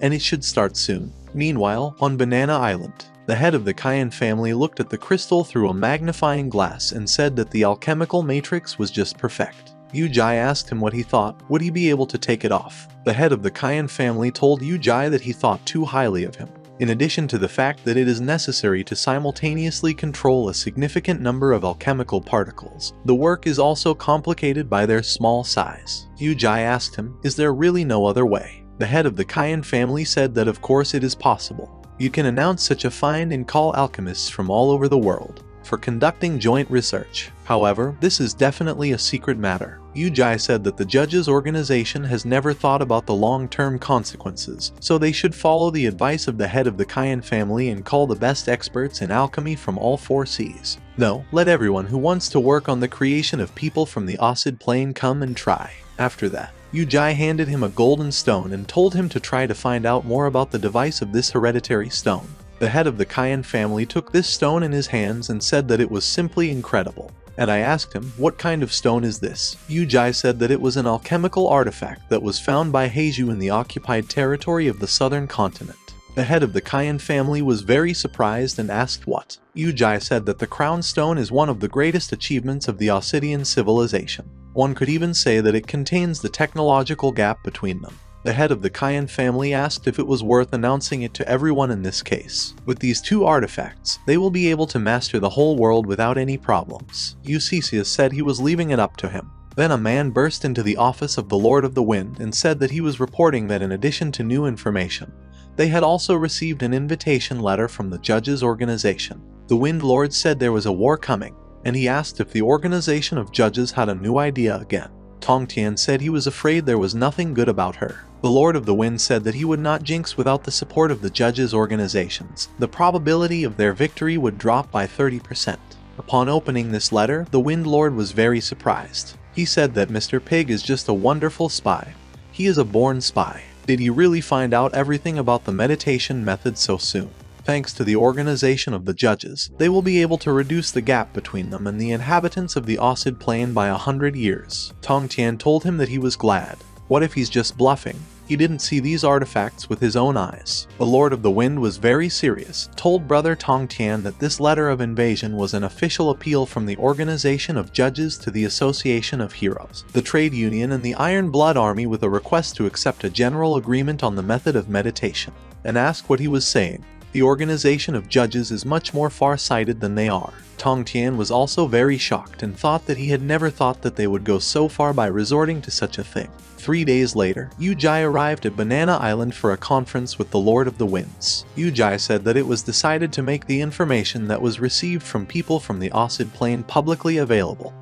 and it should start soon. Meanwhile, on Banana Island, the head of the Cayenne family looked at the crystal through a magnifying glass and said that the alchemical matrix was just perfect. Yu Jai asked him what he thought. Would he be able to take it off? The head of the Cayenne family told Yu Jai that he thought too highly of him. In addition to the fact that it is necessary to simultaneously control a significant number of alchemical particles, the work is also complicated by their small size. Yu Jai asked him, is there really no other way? The head of the Cayenne family said that of course it is possible. You can announce such a find and call alchemists from all over the world for conducting joint research. However, this is definitely a secret matter. Yu Jai said that the judges' organization has never thought about the long-term consequences, so they should follow the advice of the head of the Cayenne family and call the best experts in alchemy from all 4 seas. No, let everyone who wants to work on the creation of people from the Acid Plane come and try. After that, Yu Jai handed him a golden stone and told him to try to find out more about the device of this hereditary stone. The head of the Cayenne family took this stone in his hands and said that it was simply incredible. And I asked him, what kind of stone is this? Yu Jai said that it was an alchemical artifact that was found by Heiju in the occupied territory of the southern continent. The head of the Cayenne family was very surprised and asked what. Yu Jai said that the crown stone is one of the greatest achievements of the Ossidian civilization. One could even say that it contains the technological gap between them. The head of the Cayenne family asked if it was worth announcing it to everyone in this case. With these 2 artifacts, they will be able to master the whole world without any problems. Eusebius said he was leaving it up to him. Then a man burst into the office of the Lord of the Wind and said that he was reporting that in addition to new information, they had also received an invitation letter from the judges' organization. The Wind Lord said there was a war coming, and he asked if the organization of judges had a new idea again. Tong Tian said he was afraid there was nothing good about her. The Lord of the Wind said that he would not jinx without the support of the judges' organizations. The probability of their victory would drop by 30%. Upon opening this letter, the Wind Lord was very surprised. He said that Mr. Pig is just a wonderful spy. He is a born spy. Did he really find out everything about the meditation method so soon? Thanks to the organization of the judges, they will be able to reduce the gap between them and the inhabitants of the Acid Plain by 100 years. Tong Tian told him that he was glad. What if he's just bluffing? He didn't see these artifacts with his own eyes. The Lord of the Wind was very serious, told brother Tong Tian that this letter of invasion was an official appeal from the Organization of Judges to the Association of Heroes, the Trade Union, and the Iron Blood Army with a request to accept a general agreement on the method of meditation, and asked what he was saying. The Organization of Judges is much more far-sighted than they are. Tong Tian was also very shocked and thought that he had never thought that they would go so far by resorting to such a thing. 3 days later, Yu Jai arrived at Banana Island for a conference with the Lord of the Winds. Yu Jai said that it was decided to make the information that was received from people from the Acid Plain publicly available,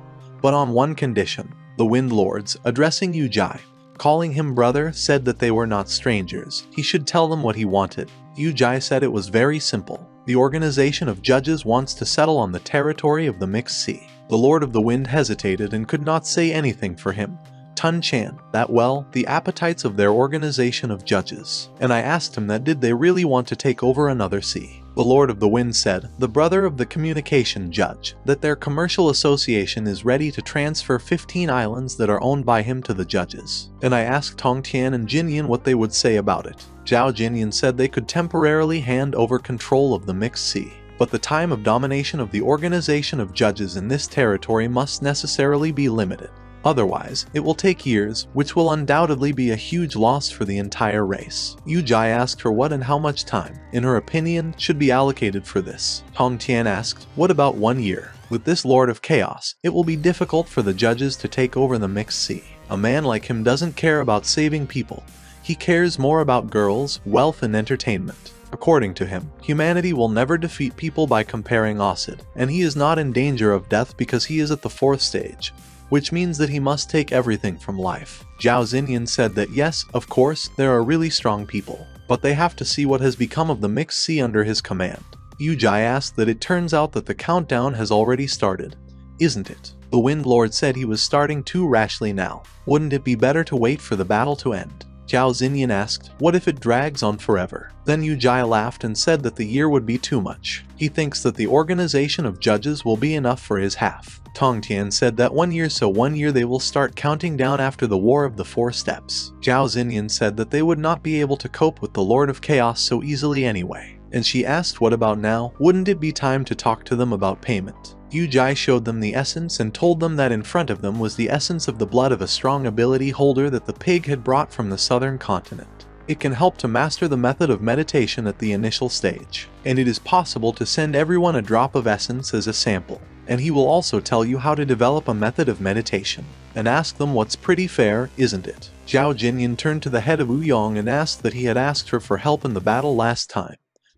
but on one condition. The Wind Lords, addressing Yu Jai, calling him brother, said that they were not strangers. He should tell them what he wanted. Yu Jai said it was very simple. The Organization of Judges wants to settle on the territory of the Mixed Sea. The Lord of the Wind hesitated and could not say anything for him. Tun Chan, that well, the appetites of their Organization of Judges. And I asked him that did they really want to take over another sea. The Lord of the Wind said, the brother of the communication judge, that their commercial association is ready to transfer 15 islands that are owned by him to the judges. And I asked Tong Tian and Jinyan what they would say about it. Zhao Jinyan said they could temporarily hand over control of the Mixed Sea, but the time of domination of the Organization of Judges in this territory must necessarily be limited. Otherwise, it will take years, which will undoubtedly be a huge loss for the entire race. Yu Jai asked her what and how much time, in her opinion, should be allocated for this. Tong Tian asked, what about 1 year? With this Lord of Chaos, it will be difficult for the judges to take over the Mixed Sea. A man like him doesn't care about saving people. He cares more about girls, wealth, and entertainment. According to him, humanity will never defeat people by comparing acid, and he is not in danger of death because he is at the 4th stage, which means that he must take everything from life. Zhao Xinyan said that yes, of course, there are really strong people, but they have to see what has become of the Mixed Sea under his command. Yu Jai asked that it turns out that the countdown has already started. Isn't it? The Wind Lord said he was starting too rashly now. Wouldn't it be better to wait for the battle to end? Zhao Xinyan asked, what if it drags on forever? Then Yu Jai laughed and said that the year would be too much. He thinks that the Organization of Judges will be enough for his half. Tong Tian said that 1 year, so 1 year they will start counting down after the War of the 4 Steps. Zhao Xinyan said that they would not be able to cope with the Lord of Chaos so easily anyway. And she asked what about now? Wouldn't it be time to talk to them about payment? Yu Jai showed them the essence and told them that in front of them was the essence of the blood of a strong ability holder that the pig had brought from the southern continent. It can help to master the method of meditation at the initial stage, and it is possible to send everyone a drop of essence as a sample. And he will also tell you how to develop a method of meditation, and ask them what's pretty fair, isn't it? Zhao Jinyan turned to the head of Ouyang and asked that he had asked her for help in the battle last time.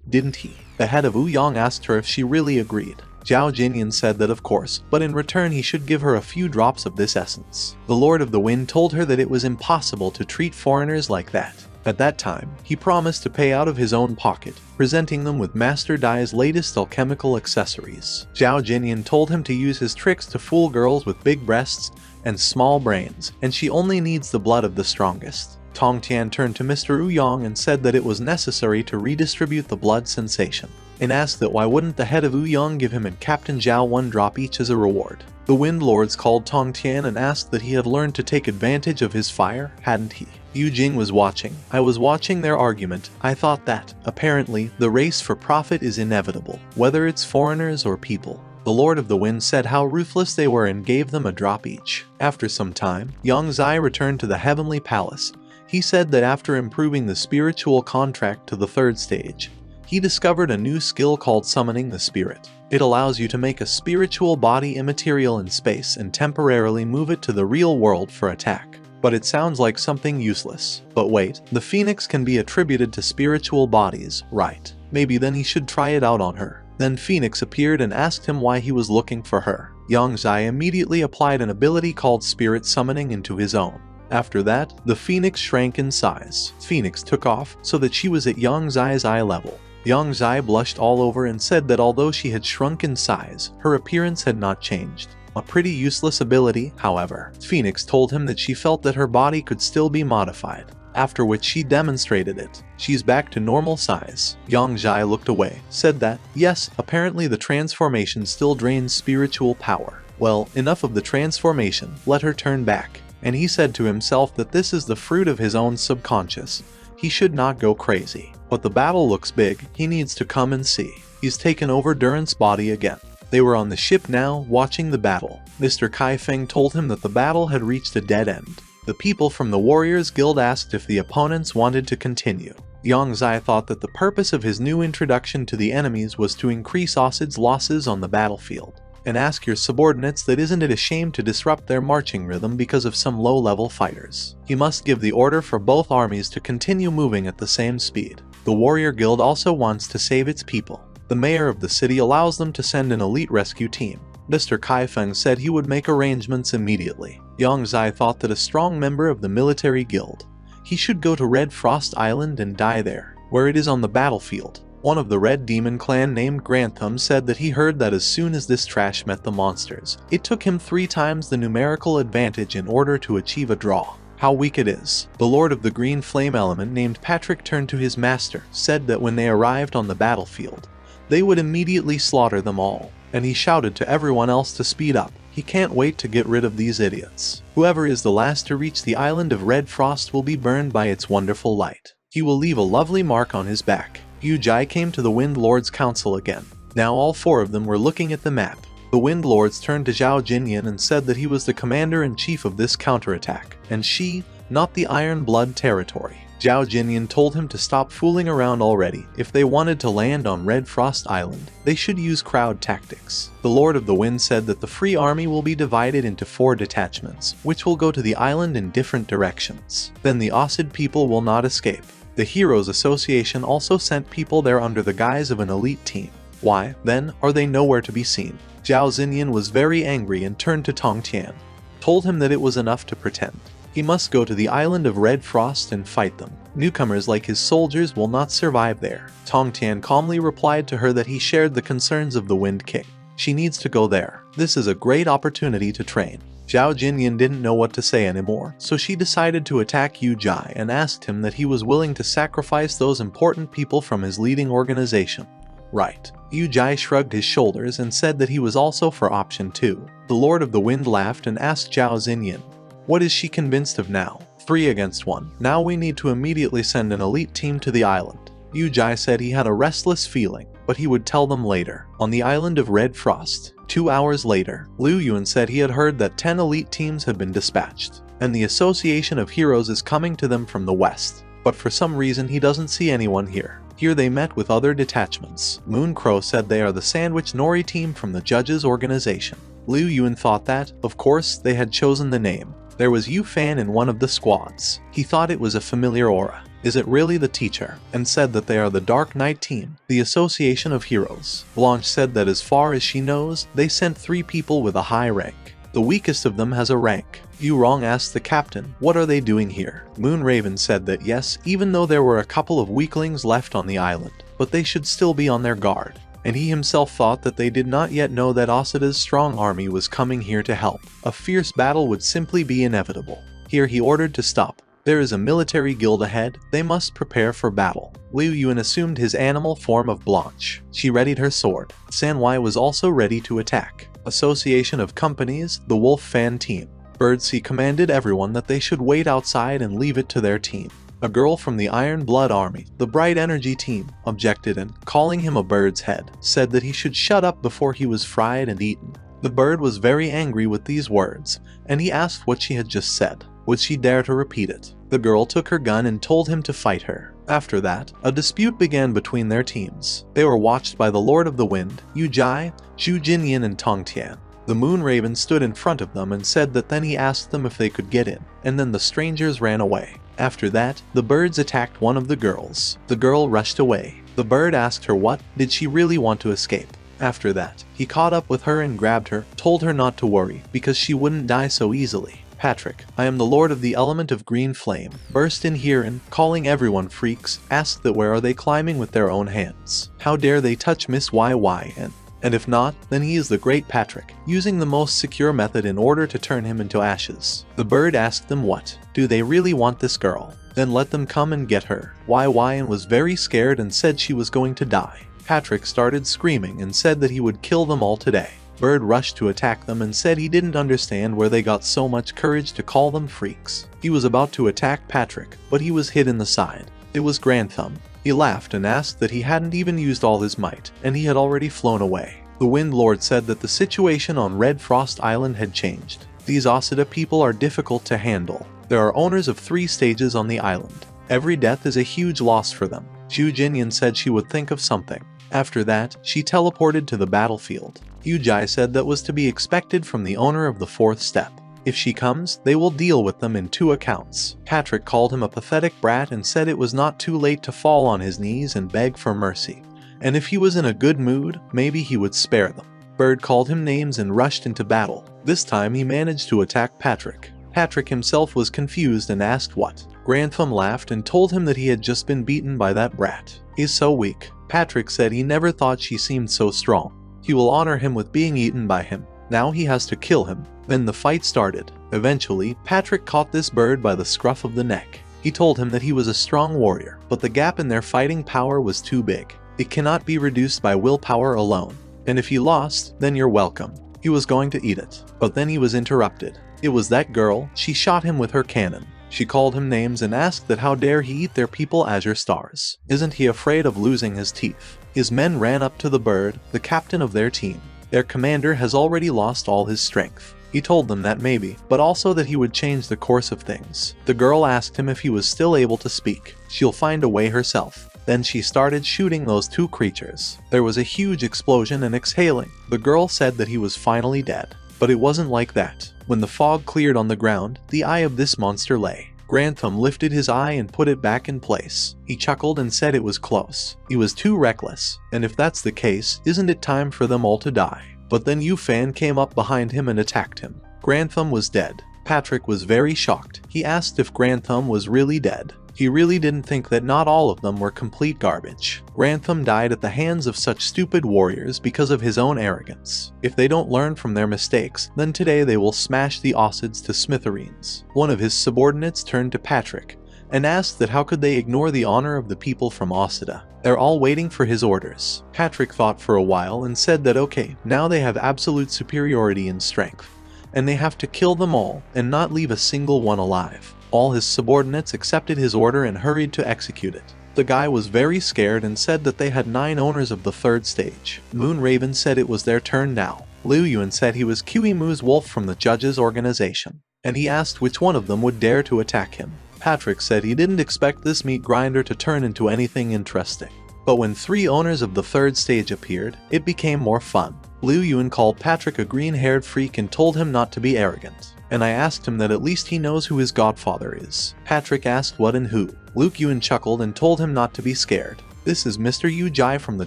Didn't he? The head of Ouyang asked her if she really agreed. Zhao Jinyan said that of course, but in return he should give her a few drops of this essence. The Lord of the Wind told her that it was impossible to treat foreigners like that. At that time, he promised to pay out of his own pocket, presenting them with Master Dai's latest alchemical accessories. Zhao Jinyan told him to use his tricks to fool girls with big breasts and small brains, and she only needs the blood of the strongest. Tong Tian turned to Mr. Ouyang and said that it was necessary to redistribute the blood sensation, and asked that why wouldn't the head of Ouyang give him and Captain Zhao 1 drop each as a reward. The Wind Lords called Tong Tian and asked that he had learned to take advantage of his fire, hadn't he? Yu Jing was watching. I was watching their argument. I thought that, apparently, the race for profit is inevitable, whether it's foreigners or people. The Lord of the Wind said how ruthless they were and gave them a drop each. After some time, Yang Zai returned to the Heavenly Palace. He said that after improving the spiritual contract to the 3rd stage, he discovered a new skill called Summoning the Spirit. It allows you to make a spiritual body immaterial in space and temporarily move it to the real world for attack. But it sounds like something useless. But wait, the phoenix can be attributed to spiritual bodies, right? Maybe then he should try it out on her. Then Phoenix appeared and asked him why he was looking for her. Yang Zai immediately applied an ability called Spirit Summoning into his own. After that, the phoenix shrank in size. Phoenix took off so that she was at Yang Zai's eye level. Yang Zai blushed all over and said that although she had shrunk in size, her appearance had not changed. A pretty useless ability, however. Phoenix told him that she felt that her body could still be modified. after which she demonstrated it. She's back to normal size. Yang Jai looked away, said that, yes, apparently the transformation still drains spiritual power. Well, enough of the transformation, let her turn back. And he said to himself that this is the fruit of his own subconscious. He should not go crazy. But the battle looks big, he needs to come and see. He's taken over Durant's body again. They were on the ship now, watching the battle. Mr. Kai Feng told him that the battle had reached a dead end. The people from the Warriors Guild asked if the opponents wanted to continue. Yang Zai thought that the purpose of his new introduction to the enemies was to increase Acid's losses on the battlefield. And ask your subordinates that isn't it a shame to disrupt their marching rhythm because of some low-level fighters. He must give the order for both armies to continue moving at the same speed. The Warrior Guild also wants to save its people. The mayor of the city allows them to send an elite rescue team. Mr. Kai Feng said he would make arrangements immediately. Yang Zai thought that a strong member of the military guild. He should go to Red Frost Island and die there, where it is on the battlefield. One of the Red Demon clan named Grantham said that he heard that as soon as this trash met the monsters, it took him 3 times the numerical advantage in order to achieve a draw. How weak it is. The Lord of the Green Flame element named Patrick turned to his master, said that when they arrived on the battlefield, they would immediately slaughter them all, and he shouted to everyone else to speed up. He can't wait to get rid of these idiots. Whoever is the last to reach the island of Red Frost will be burned by its wonderful light. He will leave a lovely mark on his back. Yu Jai came to the Wind Lord's council again. Now all 4 of them were looking at the map. The Wind Lords turned to Zhao Jinyan and said that he was the commander-in-chief of this counterattack, and she, not the Iron Blood territory. Zhao Jinyan told him to stop fooling around already. If they wanted to land on Red Frost Island, they should use crowd tactics. The Lord of the Wind said that the Free Army will be divided into 4 detachments, which will go to the island in different directions. Then the Acid people will not escape. The Heroes Association also sent people there under the guise of an elite team. Why, then, are they nowhere to be seen? Zhao Xinyan was very angry and turned to Tong Tian. Told him that it was enough to pretend. He must go to the island of Red Frost and fight them. Newcomers like his soldiers will not survive there. Tong Tian calmly replied to her that he shared the concerns of the Wind King. She needs to go there. This is a great opportunity to train. Zhao Jinyan didn't know what to say anymore, so she decided to attack Yu Jai and asked him that he was willing to sacrifice those important people from his leading organization. Right. Yu Jai shrugged his shoulders and said that he was also for option 2. The Lord of the Wind laughed and asked Zhao Xinyan, what is she convinced of now? 3 against 1. Now we need to immediately send an elite team to the island. Yu Jai said he had a restless feeling, but he would tell them later. On the island of Red Frost. 2 hours later, Liu Yuan said he had heard that 10 elite teams had been dispatched, and the Association of Heroes is coming to them from the west. But for some reason he doesn't see anyone here. Here they met with other detachments. Moon Crow said they are the Sandwich Nori team from the judges' organization. Liu Yuan thought that, of course, they had chosen the name. There was Yu Fan in one of the squads. He thought it was a familiar aura. Is it really the teacher? And said that they are the Dark Knight team, the Association of Heroes. Blanche said that as far as she knows, they sent 3 people with a high rank. The weakest of them has a rank. Yu Rong asked the captain, what are they doing here? Moon Raven said that yes, even though there were a couple of weaklings left on the island, but they should still be on their guard. And he himself thought that they did not yet know that Asuda's strong army was coming here to help. A fierce battle would simply be inevitable. Here he ordered to stop. There is a military guild ahead, they must prepare for battle. Liu Yuan assumed his animal form of Blanche. She readied her sword. San Wei was also ready to attack. Association of Companies, the Wolf Fan team. Birdsea commanded everyone that they should wait outside and leave it to their team. A girl from the Iron Blood Army, the Bright Energy team, objected and, calling him a bird's head, said that he should shut up before he was fried and eaten. The bird was very angry with these words, and he asked what she had just said. Would she dare to repeat it? The girl took her gun and told him to fight her. After that, a dispute began between their teams. They were watched by the Lord of the Wind, Yu Jai, Zhu Jinyan and Tong Tian. The Moon Raven stood in front of them and said that then he asked them if they could get in, and then the strangers ran away. After that, the birds attacked one of the girls. The girl rushed away. The bird asked her what, did she really want to escape? After that, he caught up with her and grabbed her, told her not to worry, because she wouldn't die so easily. Patrick, I am the Lord of the Element of Green Flame, burst in here and, calling everyone freaks, asked that where are they climbing with their own hands? How dare they touch Miss YY and if not, then he is the great Patrick, using the most secure method in order to turn him into ashes. The bird asked them what, do they really want this girl? then let them come and get her. YYN was very scared and said she was going to die. Patrick started screaming and said that he would kill them all today. Bird rushed to attack them and said he didn't understand where they got so much courage to call them freaks. He was about to attack Patrick, but he was hit in the side. It was Grandthumb. He laughed and asked that he hadn't even used all his might, and he had already flown away. The Wind Lord said that the situation on Red Frost Island had changed. These Asada people are difficult to handle. There are owners of 3 stages on the island. Every death is a huge loss for them. Zhu Jinyan said she would think of something. After that, she teleported to the battlefield. Yujai said that was to be expected from the owner of the 4th step. If she comes, they will deal with them in 2 accounts. Patrick called him a pathetic brat and said it was not too late to fall on his knees and beg for mercy. And if he was in a good mood, maybe he would spare them. Bird called him names and rushed into battle. This time he managed to attack Patrick. Patrick himself was confused and asked what. Grandthumb laughed and told him that he had just been beaten by that brat. He's so weak. Patrick said he never thought she seemed so strong. He will honor him with being eaten by him. Now he has to kill him. Then the fight started. Eventually, Patrick caught this bird by the scruff of the neck. He told him that he was a strong warrior, but the gap in their fighting power was too big. It cannot be reduced by willpower alone. And if he lost, then you're welcome. He was going to eat it. But then he was interrupted. It was that girl. She shot him with her cannon. She called him names and asked that how dare he eat their people azure stars. Isn't he afraid of losing his teeth? His men ran up to the bird, the captain of their team. Their commander has already lost all his strength. He told them that maybe, but also that he would change the course of things. The girl asked him if he was still able to speak. She'll find a way herself. Then she started shooting those 2 creatures. There was a huge explosion and exhaling. The girl said that he was finally dead. But it wasn't like that. When the fog cleared on the ground, the eye of this monster lay. Grandthumb lifted his eye and put it back in place. He chuckled and said it was close. He was too reckless. And if that's the case, isn't it time for them all to die? But then Yufan came up behind him and attacked him. Grandthumb was dead. Patrick was very shocked. He asked if Grandthumb was really dead. He really didn't think that not all of them were complete garbage. Grandthumb died at the hands of such stupid warriors because of his own arrogance. If they don't learn from their mistakes, then today they will smash the Osids to smithereens. One of his subordinates turned to Patrick and asked that how could they ignore the honor of the people from Osida. They're all waiting for his orders. Patrick thought for a while and said that okay, now they have absolute superiority in strength, and they have to kill them all and not leave a single one alive. All his subordinates accepted his order and hurried to execute it. The guy was very scared and said that they had 9 owners of the 3rd stage. Moonraven said it was their turn now. Liu Yuan said he was Qi wolf from the judges' organization, and he asked which one of them would dare to attack him. Patrick said he didn't expect this meat grinder to turn into anything interesting. But when 3 owners of the 3rd stage appeared, it became more fun. Liu Yuan called Patrick a green-haired freak and told him not to be arrogant. And I asked him that at least he knows who his godfather is. Patrick asked what and who. Luke Yuan chuckled and told him not to be scared. This is Mr. Yujai from the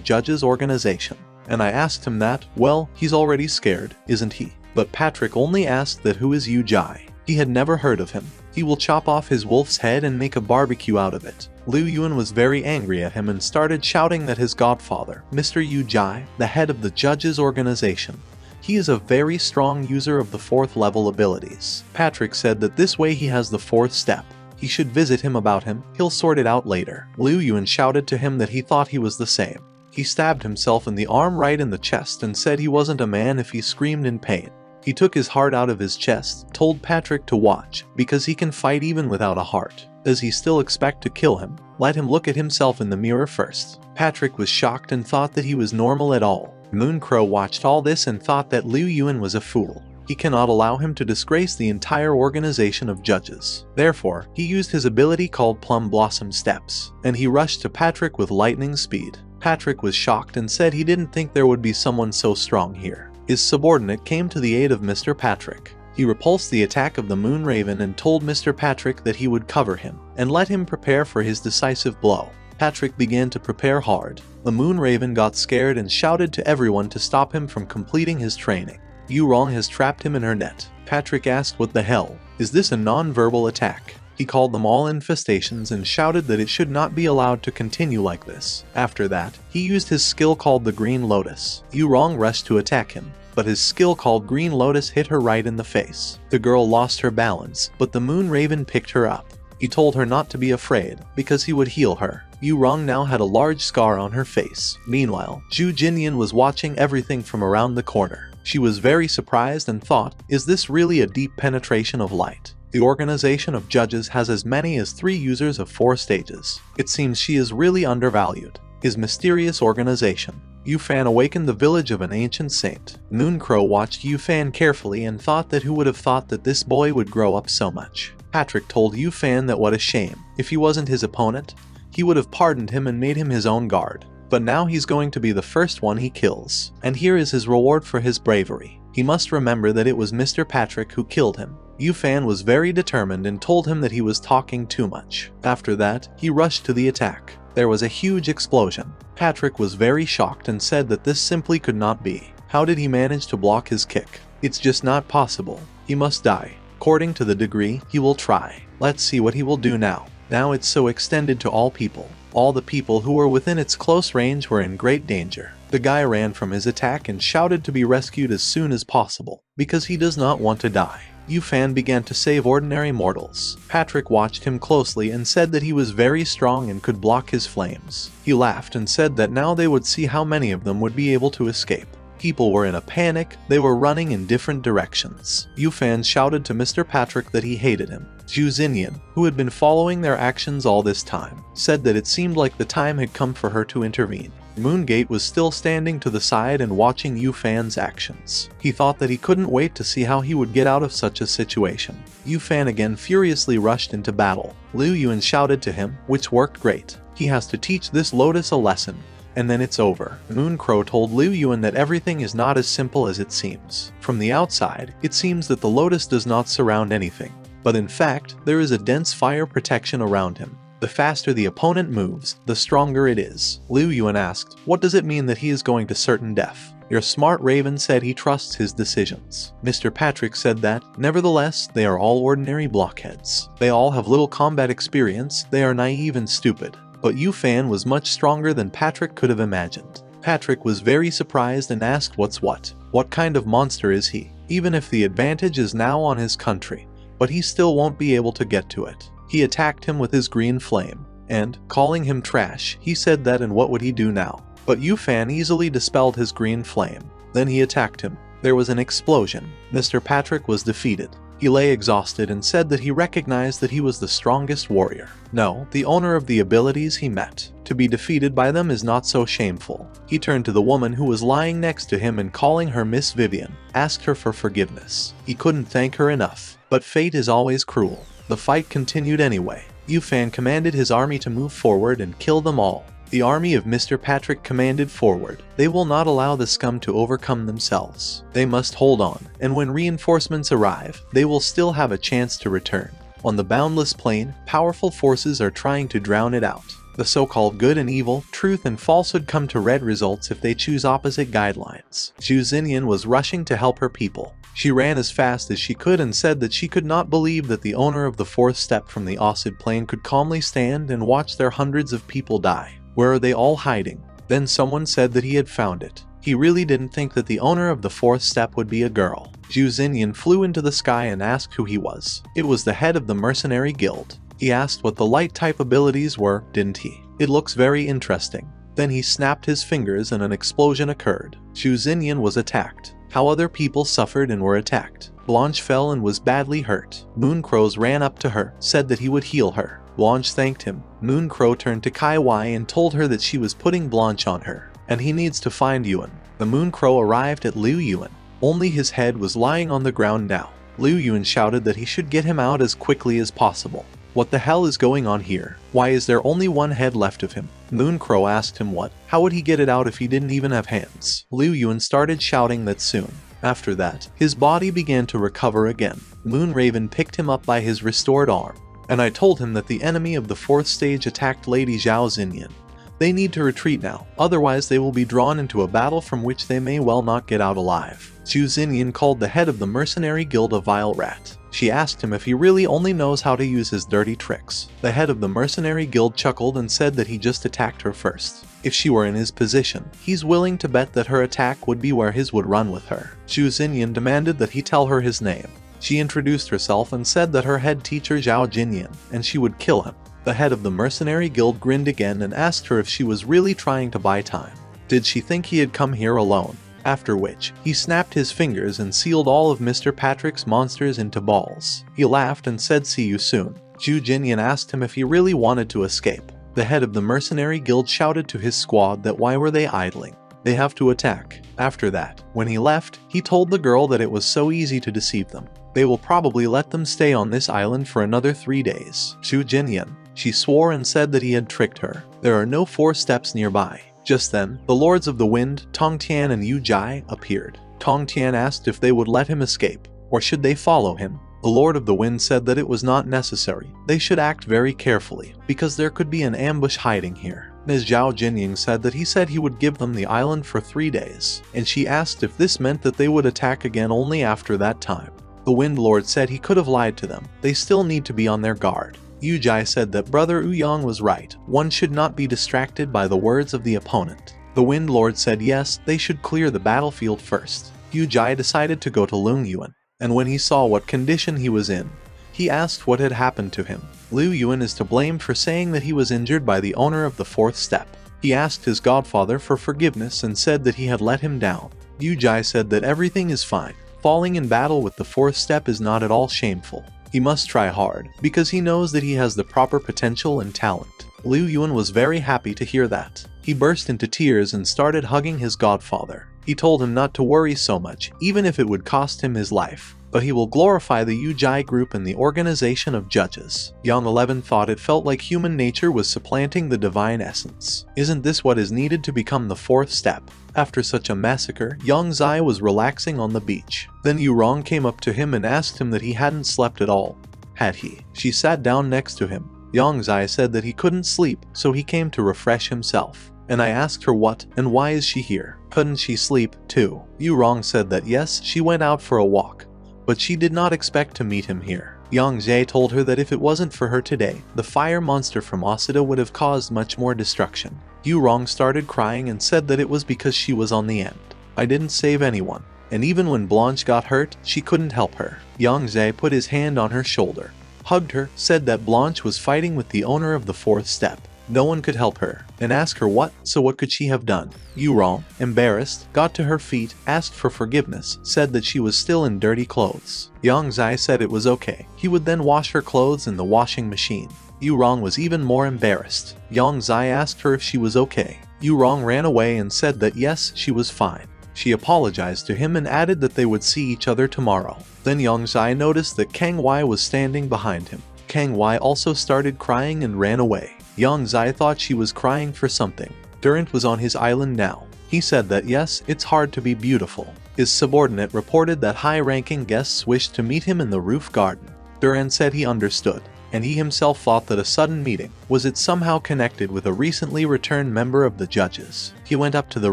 judges' organization. And I asked him that, well, he's already scared, isn't he? But Patrick only asked that who is Yujai. He had never heard of him. He will chop off his wolf's head and make a barbecue out of it. Liu Yuan was very angry at him and started shouting that his godfather, Mr. Yujai, the head of the judges' organization, he is a very strong user of the 4th level abilities. Patrick said that this way he has the 4th step. He should visit him about him, he'll sort it out later. Liu Yuan shouted to him that he thought he was the same. He stabbed himself in the arm right in the chest and said he wasn't a man if he screamed in pain. He took his heart out of his chest, told Patrick to watch, because he can fight even without a heart. Does he still expect to kill him? Let him look at himself in the mirror first. Patrick was shocked and thought that he was normal at all. Mooncrow watched all this and thought that Liu Yuan was a fool. He cannot allow him to disgrace the entire organization of judges. Therefore, he used his ability called Plum Blossom Steps, and he rushed to Patrick with lightning speed. Patrick was shocked and said he didn't think there would be someone so strong here. His subordinate came to the aid of Mr. Patrick. He repulsed the attack of the Moonraven and told Mr. Patrick that he would cover him, and let him prepare for his decisive blow. Patrick began to prepare hard. The Moonraven got scared and shouted to everyone to stop him from completing his training. Yurong has trapped him in her net. Patrick asked what the hell, is this a non-verbal attack? He called them all infestations and shouted that it should not be allowed to continue like this. After that, he used his skill called the Green Lotus. Yurong rushed to attack him, but his skill called Green Lotus hit her right in the face. The girl lost her balance, but the Moonraven picked her up. He told her not to be afraid, because he would heal her. Yu Rong now had a large scar on her face. Meanwhile, Zhu Jinyan was watching everything from around the corner. She was very surprised and thought, is this really a deep penetration of light? The organization of judges has as many as 3 users of 4 stages. It seems she is really undervalued. His mysterious organization. Yu Fan awakened the village of an ancient saint. Mooncrow watched Yu Fan carefully and thought that who would have thought that this boy would grow up so much. Patrick told Yu Fan that what a shame. If he wasn't his opponent, he would have pardoned him and made him his own guard. But now he's going to be the first one he kills. And here is his reward for his bravery. He must remember that it was Mr. Patrick who killed him. Yu Fan was very determined and told him that he was talking too much. After that, he rushed to the attack. There was a huge explosion. Patrick was very shocked and said that this simply could not be. How did he manage to block his kick? It's just not possible. He must die. According to the degree, he will try. Let's see what he will do now. Now it's so extended to all people. All the people who were within its close range were in great danger. The guy ran from his attack and shouted to be rescued as soon as possible, because he does not want to die. Yu Fan began to save ordinary mortals. Patrick watched him closely and said that he was very strong and could block his flames. He laughed and said that now they would see how many of them would be able to escape. People were in a panic, they were running in different directions. Yu Fan shouted to Mr. Patrick that he hated him. Zhu Xinyan, who had been following their actions all this time, said that it seemed like the time had come for her to intervene. Moongate was still standing to the side and watching Yu Fan's actions. He thought that he couldn't wait to see how he would get out of such a situation. Yu Fan again furiously rushed into battle. Liu Yuan shouted to him, which worked great. He has to teach this lotus a lesson. And then it's over. Mooncrow told Liu Yuan that everything is not as simple as it seems. From the outside, it seems that the lotus does not surround anything. But in fact, there is a dense fire protection around him. The faster the opponent moves, the stronger it is. Liu Yuan asked, what does it mean that he is going to certain death? Your smart raven said he trusts his decisions. Mr. Patrick said that, nevertheless, they are all ordinary blockheads. They all have little combat experience, they are naive and stupid. But Yu Fan was much stronger than Patrick could have imagined. Patrick was very surprised and asked what's what. What kind of monster is he? Even if the advantage is now on his country, but he still won't be able to get to it. He attacked him with his green flame, and, calling him trash, he said that and what would he do now? But Yu Fan easily dispelled his green flame. Then he attacked him. There was an explosion. Mr. Patrick was defeated. He lay exhausted and said that he recognized that he was the strongest warrior. No, the owner of the abilities he met. To be defeated by them is not so shameful. He turned to the woman who was lying next to him and calling her Miss Vivian, asked her for forgiveness. He couldn't thank her enough. But fate is always cruel. The fight continued anyway. Yu Fan commanded his army to move forward and kill them all. The army of Mr. Patrick commanded forward. They will not allow the scum to overcome themselves. They must hold on, and when reinforcements arrive, they will still have a chance to return. On the boundless plain, powerful forces are trying to drown it out. The so-called good and evil, truth and falsehood come to red results if they choose opposite guidelines. Zhu Xinyan was rushing to help her people. She ran as fast as she could and said that she could not believe that the owner of the 4th step from the Acid Plain could calmly stand and watch their hundreds of people die. Where are they all hiding? Then someone said that he had found it. He really didn't think that the owner of the 4th step would be a girl. Zhu Xinyan flew into the sky and asked who he was. It was the head of the mercenary guild. He asked what the light type abilities were, didn't he? It looks very interesting. Then he snapped his fingers and an explosion occurred. Zhu Xinyan was attacked. How other people suffered and were attacked. Blanche fell and was badly hurt. Mooncrows ran up to her, said that he would heal her. Blanche thanked him. Mooncrow turned to Kai Wai and told her that she was putting Blanche on her, and he needs to find Yuan. The Mooncrow arrived at Liu Yuan. Only his head was lying on the ground now. Liu Yuan shouted that he should get him out as quickly as possible. What the hell is going on here? Why is there only one head left of him? Mooncrow asked him what. How would he get it out if he didn't even have hands? Liu Yuan started shouting that soon. After that, his body began to recover again. Moonraven picked him up by his restored arm. And I told him that the enemy of the 4th stage attacked Lady Zhao Xinyan. They need to retreat now, otherwise they will be drawn into a battle from which they may well not get out alive. Zhu Xinyan called the head of the mercenary guild a vile rat. She asked him if he really only knows how to use his dirty tricks. The head of the mercenary guild chuckled and said that he just attacked her first. If she were in his position, he's willing to bet that her attack would be where his would run with her. Zhu Xinyan demanded that he tell her his name. She introduced herself and said that her head teacher Zhao Jinyan, and she would kill him. The head of the mercenary guild grinned again and asked her if she was really trying to buy time. Did she think he had come here alone? After which, he snapped his fingers and sealed all of Mr. Patrick's monsters into balls. He laughed and said see you soon. Zhao Jinyan asked him if he really wanted to escape. The head of the mercenary guild shouted to his squad that why were they idling? They have to attack. After that, when he left, he told the girl that it was so easy to deceive them. They will probably let them stay on this island for another 3 days. Zhao Jinyan. She swore and said that he had tricked her. There are no 4 steps nearby. Just then, the Lords of the Wind, Tongtian and Yu Jai, appeared. Tongtian asked if they would let him escape, or should they follow him. The Lord of the Wind said that it was not necessary. They should act very carefully, because there could be an ambush hiding here. Ms. Zhao Jinying said that he said he would give them the island for 3 days, and she asked if this meant that they would attack again only after that time. The Wind Lord said he could have lied to them. They still need to be on their guard. Yu Jai said that Brother Ouyang was right. One should not be distracted by the words of the opponent. The Wind Lord said yes, they should clear the battlefield first. Yu Jai decided to go to Lung Yuan, and when he saw what condition he was in, he asked what had happened to him. Liu Yuan is to blame for saying that he was injured by the owner of the 4th step. He asked his godfather for forgiveness and said that he had let him down. Yu Jai said that everything is fine. Falling in battle with the 4th step is not at all shameful. He must try hard, because he knows that he has the proper potential and talent. Liu Yuan was very happy to hear that. He burst into tears and started hugging his godfather. He told him not to worry so much, even if it would cost him his life. But he will glorify the Yu Jai group and the organization of judges. Yang 11 thought it felt like human nature was supplanting the divine essence. Isn't this what is needed to become the 4th step? After such a massacre, Yang Zai was relaxing on the beach. Then Yu Rong came up to him and asked him that he hadn't slept at all. Had he? She sat down next to him. Yang Zai said that he couldn't sleep, so he came to refresh himself. And I asked her what and why is she here? Couldn't she sleep too? Yu Rong said that yes, she went out for a walk, but she did not expect to meet him here. Yang Zhe told her that if it wasn't for her today, the fire monster from Asada would have caused much more destruction. Yu Rong started crying and said that it was because she was on the end. I didn't save anyone, and even when Blanche got hurt, she couldn't help her. Yang Zhe put his hand on her shoulder, hugged her, said that Blanche was fighting with the owner of the 4th step. No one could help her, and asked her what, so what could she have done? Yu Rong, embarrassed, got to her feet, asked for forgiveness, said that she was still in dirty clothes. Yang Zai said it was okay. He would then wash her clothes in the washing machine. Yu Rong was even more embarrassed. Yang Zai asked her if she was okay. Yu Rong ran away and said that yes, she was fine. She apologized to him and added that they would see each other tomorrow. Then Yang Zai noticed that Kang Wai was standing behind him. Kang Wai also started crying and ran away. Yang Zai thought she was crying for something. Durant was on his island now. He said that yes, it's hard to be beautiful. His subordinate reported that high-ranking guests wished to meet him in the roof garden. Durant said he understood, and he himself thought that a sudden meeting was it somehow connected with a recently returned member of the judges. He went up to the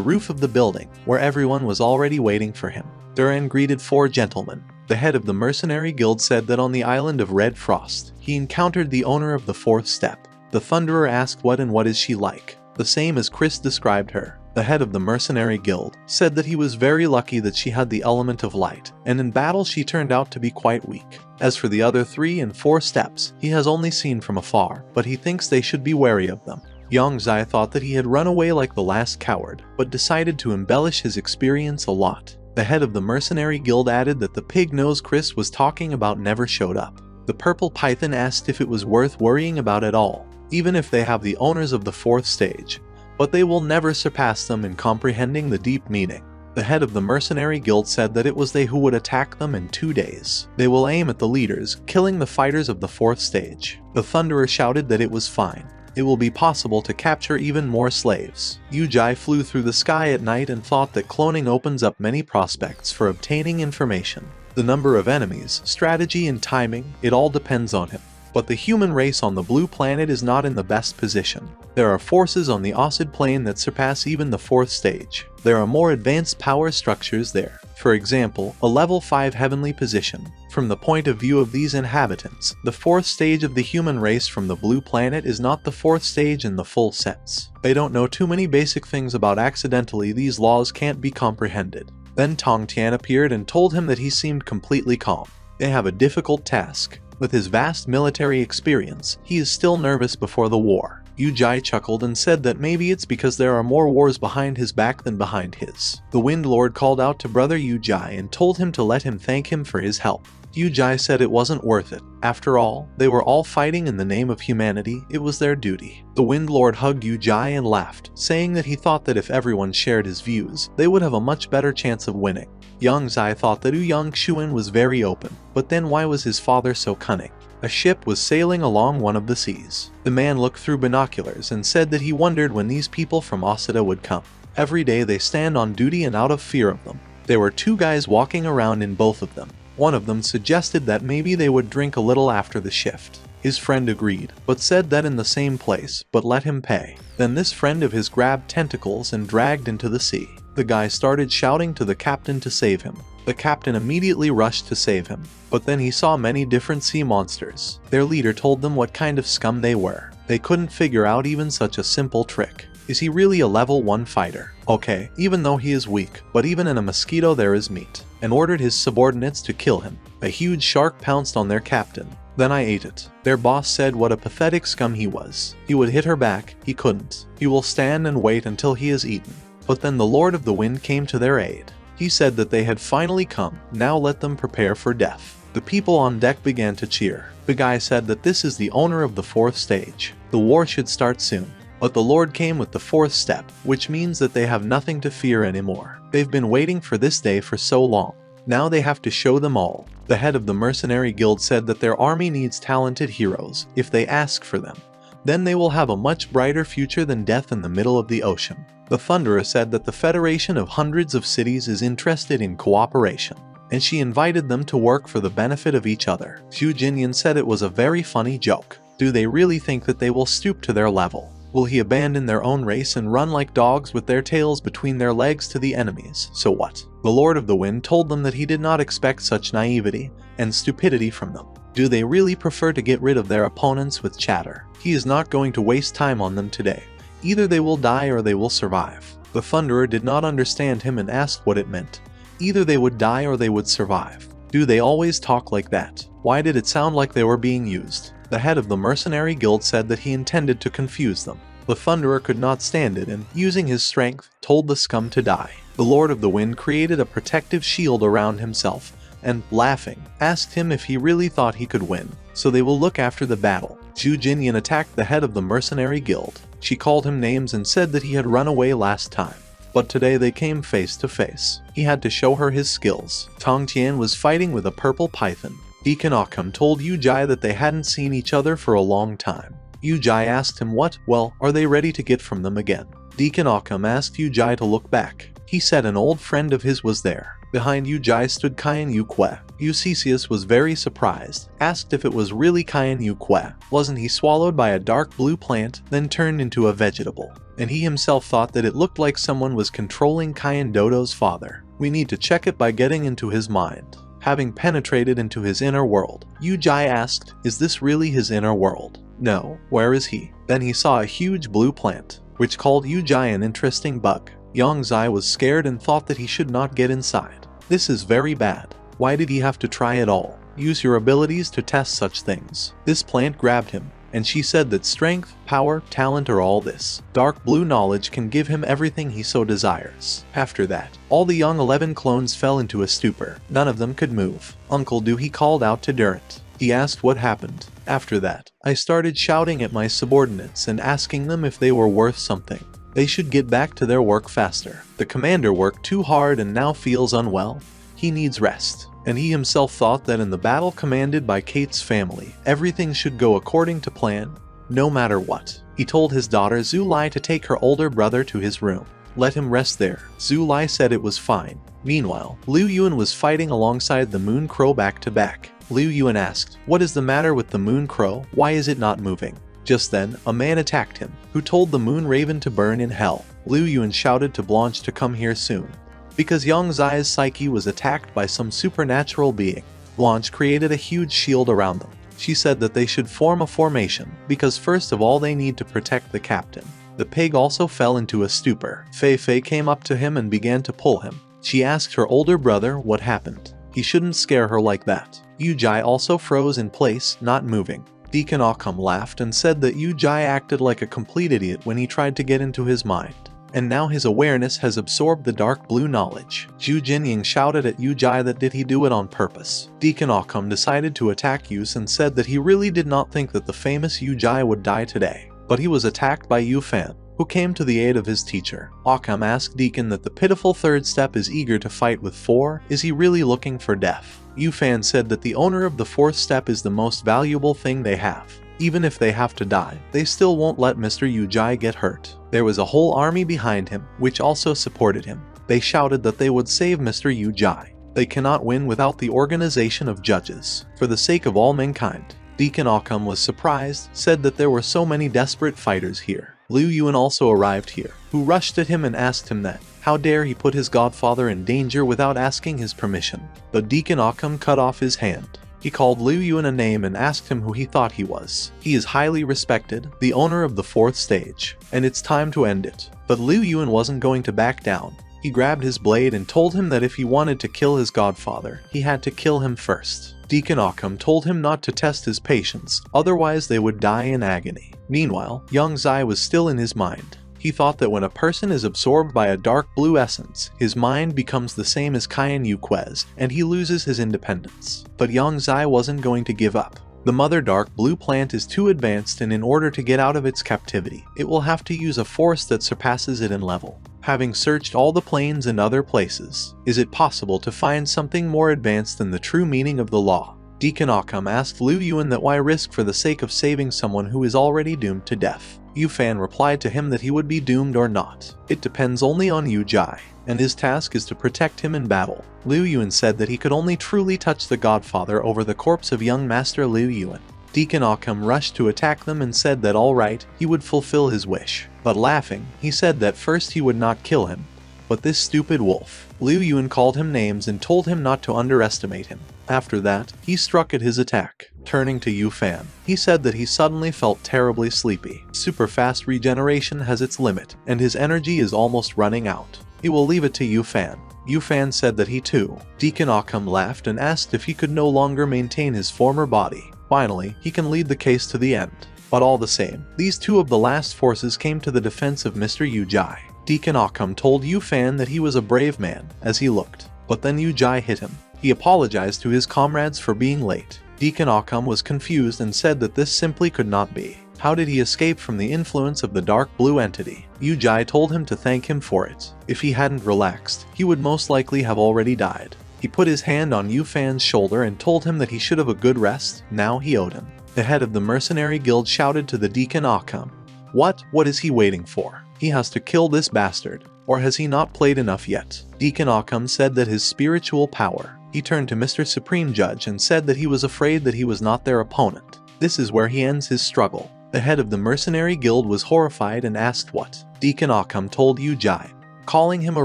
roof of the building, where everyone was already waiting for him. Durant greeted 4 gentlemen. The head of the mercenary guild said that on the island of Red Frost, he encountered the owner of the 4th step. The Thunderer asked what and what is she like, the same as Chris described her. The head of the mercenary guild said that he was very lucky that she had the element of light, and in battle she turned out to be quite weak. As for the other 3 and 4 steps, he has only seen from afar, but he thinks they should be wary of them. Yang Zai thought that he had run away like the last coward, but decided to embellish his experience a lot. The head of the mercenary guild added that the pig-nosed Chris was talking about never showed up. The purple python asked if it was worth worrying about at all, even if they have the owners of the 4th stage, but they will never surpass them in comprehending the deep meaning. The head of the mercenary guild said that it was they who would attack them in 2 days. They will aim at the leaders, killing the fighters of the 4th stage. The Thunderer shouted that it was fine. It will be possible to capture even more slaves. Yu Jai flew through the sky at night and thought that cloning opens up many prospects for obtaining information. The number of enemies, strategy and timing, it all depends on him. But the human race on the blue planet is not in the best position. There are forces on the Osid plane that surpass even the 4th stage. There are more advanced power structures there. For example, a level 5 heavenly position. From the point of view of these inhabitants, the 4th stage of the human race from the blue planet is not the 4th stage in the full sense. They don't know too many basic things about accidentally these laws can't be comprehended. Then Tong Tian appeared and told him that he seemed completely calm. They have a difficult task. With his vast military experience, he is still nervous before the war. Yu-Jai chuckled and said that maybe it's because there are more wars behind his back than behind his. The Wind Lord called out to brother Yu-Jai and told him to let him thank him for his help. Yu-Jai said it wasn't worth it. After all, they were all fighting in the name of humanity, it was their duty. The Wind Lord hugged Yu-Jai and laughed, saying that he thought that if everyone shared his views, they would have a much better chance of winning. Yang Zai thought that Ouyang Xuan was very open, but then why was his father so cunning? A ship was sailing along one of the seas. The man looked through binoculars and said that he wondered when these people from Asada would come. Every day they stand on duty and out of fear of them. There were two guys walking around in both of them. One of them suggested that maybe they would drink a little after the shift. His friend agreed, but said that in the same place, but let him pay. Then this friend of his grabbed tentacles and dragged into the sea. The guy started shouting to the captain to save him. The captain immediately rushed to save him, but then he saw many different sea monsters. Their leader told them what kind of scum they were. They couldn't figure out even such a simple trick. Is he really a level 1 fighter? Okay, even though he is weak, but even in a mosquito there is meat, and ordered his subordinates to kill him. A huge shark pounced on their captain. Then I ate it. Their boss said what a pathetic scum he was. He would hit her back, he couldn't. He will stand and wait until he is eaten. But then the Lord of the Wind came to their aid. He said that they had finally come, now let them prepare for death. The people on deck began to cheer. The guy said that this is the owner of the 4th stage. The war should start soon. But the Lord came with the 4th step, which means that they have nothing to fear anymore. They've been waiting for this day for so long. Now they have to show them all. The head of the mercenary guild said that their army needs talented heroes, if they ask for them. Then they will have a much brighter future than death in the middle of the ocean. The Thunderer said that the Federation of Hundreds of Cities is interested in cooperation, and she invited them to work for the benefit of each other. Zhu Jinyan said it was a very funny joke. Do they really think that they will stoop to their level? Will he abandon their own race and run like dogs with their tails between their legs to the enemies? So what? The Lord of the Wind told them that he did not expect such naivety and stupidity from them. Do they really prefer to get rid of their opponents with chatter? He is not going to waste time on them today. Either they will die or they will survive. The Thunderer did not understand him and asked what it meant. Either they would die or they would survive. Do they always talk like that? Why did it sound like they were being used? The head of the mercenary guild said that he intended to confuse them. The Thunderer could not stand it and, using his strength, told the scum to die. The Lord of the Wind created a protective shield around himself and, laughing, asked him if he really thought he could win, so they will look after the battle. Zhu Jinyan attacked the head of the mercenary guild. She called him names and said that he had run away last time. But today they came face to face. He had to show her his skills. Tong Tian was fighting with a purple python. Deacon Occam told Yu-Jai that they hadn't seen each other for a long time. Yu-Jai asked him what, well, are they ready to get from them again? Deacon Occam asked Yu-Jai to look back. He said an old friend of his was there. Behind Yu-Jai stood Cayenne Yu-Kwe. Eucesius was very surprised, asked if it was really Cayenne Yu-Kwe. Wasn't he swallowed by a dark blue plant, then turned into a vegetable? And he himself thought that it looked like someone was controlling Cayenne Dodo's father. We need to check it by getting into his mind. Having penetrated into his inner world, Yu-Jai asked, is this really his inner world? No, where is he? Then he saw a huge blue plant, which called Yu-Jai an interesting bug. Yang Zai was scared and thought that he should not get inside. This is very bad. Why did he have to try it all? Use your abilities to test such things. This plant grabbed him, and she said that strength, power, talent are all this. Dark blue knowledge can give him everything he so desires. After that, all the young 11 clones fell into a stupor. None of them could move. Uncle Do he called out to Durant. He asked what happened. After that, I started shouting at my subordinates and asking them if they were worth something. They should get back to their work faster. The commander worked too hard and now feels unwell. He needs rest. And he himself thought that in the battle commanded by Keats' family, everything should go according to plan, no matter what. He told his daughter Zhu Lai to take her older brother to his room. Let him rest there. Zhu Lai said it was fine. Meanwhile, Liu Yuan was fighting alongside the Moon Crow back to back. Liu Yuan asked, what is the matter with the Moon Crow? Why is it not moving? Just then, a man attacked him, who told the Moon Raven to burn in hell. Liu Yuan shouted to Blanche to come here soon. Because Yang Zai's psyche was attacked by some supernatural being, Blanche created a huge shield around them. She said that they should form a formation, because first of all they need to protect the captain. The pig also fell into a stupor. Fei Fei came up to him and began to pull him. She asked her older brother what happened. He shouldn't scare her like that. Yu-Jai also froze in place, not moving. Deacon Occam laughed and said that Yu-Jai acted like a complete idiot when he tried to get into his mind. And now his awareness has absorbed the dark blue knowledge. Zhu Jinying shouted at Yu-Jai that did he do it on purpose. Deacon Occam decided to attack Yus and said that he really did not think that the famous Yu-Jai would die today. But he was attacked by Yu Fan, who came to the aid of his teacher. Occam asked Deacon that the pitiful third step is eager to fight with 4, is he really looking for death? Yu Fan said that the owner of the 4th step is the most valuable thing they have. Even if they have to die, they still won't let Mr. Yu-Jai get hurt. There was a whole army behind him, which also supported him. They shouted that they would save Mr. Yu-Jai. They cannot win without the organization of judges. For the sake of all mankind. Deacon Occam was surprised, said that there were so many desperate fighters here. Liu Yuan also arrived here, who rushed at him and asked him that, how dare he put his godfather in danger without asking his permission. But Deacon Occam cut off his hand. He called Liu Yuan a name and asked him who he thought he was. He is highly respected, the owner of the 4th stage, and it's time to end it. But Liu Yuan wasn't going to back down. He grabbed his blade and told him that if he wanted to kill his godfather, he had to kill him first. Deacon Occam told him not to test his patience, otherwise they would die in agony. Meanwhile, young Zai was still in his mind. He thought that when a person is absorbed by a dark blue essence, his mind becomes the same as Cayenne Yuquez, and he loses his independence. But young Zai wasn't going to give up. The mother dark blue plant is too advanced, and in order to get out of its captivity, it will have to use a force that surpasses it in level. Having searched all the planes and other places, is it possible to find something more advanced than the true meaning of the law? Deacon Occam asked Liu Yuan that why risk for the sake of saving someone who is already doomed to death. Yu Fan replied to him that he would be doomed or not. It depends only on Yu-Jai, and his task is to protect him in battle. Liu Yuan said that he could only truly touch the godfather over the corpse of young Master Liu Yuan. Deacon Occam rushed to attack them and said that alright, he would fulfill his wish. But laughing, he said that first he would not kill him. But this stupid wolf. Liu Yuan called him names and told him not to underestimate him. After that, he struck at his attack. Turning to Yu Fan, he said that he suddenly felt terribly sleepy. Super fast regeneration has its limit, and his energy is almost running out. He will leave it to Yu Fan. Yu Fan said that he too. Deacon Occam laughed and asked if he could no longer maintain his former body. Finally, he can lead the case to the end. But all the same, these two of the last forces came to the defense of Mr. Yu-Jai. Deacon Occam told Yu Fan that he was a brave man, as he looked. But then Yu-Jai hit him. He apologized to his comrades for being late. Deacon Occam was confused and said that this simply could not be. How did he escape from the influence of the dark blue entity? Yu-Jai told him to thank him for it. If he hadn't relaxed, he would most likely have already died. He put his hand on Yu Fan's shoulder and told him that he should have a good rest. Now he owed him. The head of the mercenary guild shouted to the Deacon Occam. What is he waiting for? He has to kill this bastard. Or has he not played enough yet? Deacon Occam said that his spiritual power. He turned to Mr. Supreme Judge and said that he was afraid that he was not their opponent. This is where he ends his struggle. The head of the mercenary guild was horrified and asked what. Deacon Occam told Yu-Jai, calling him a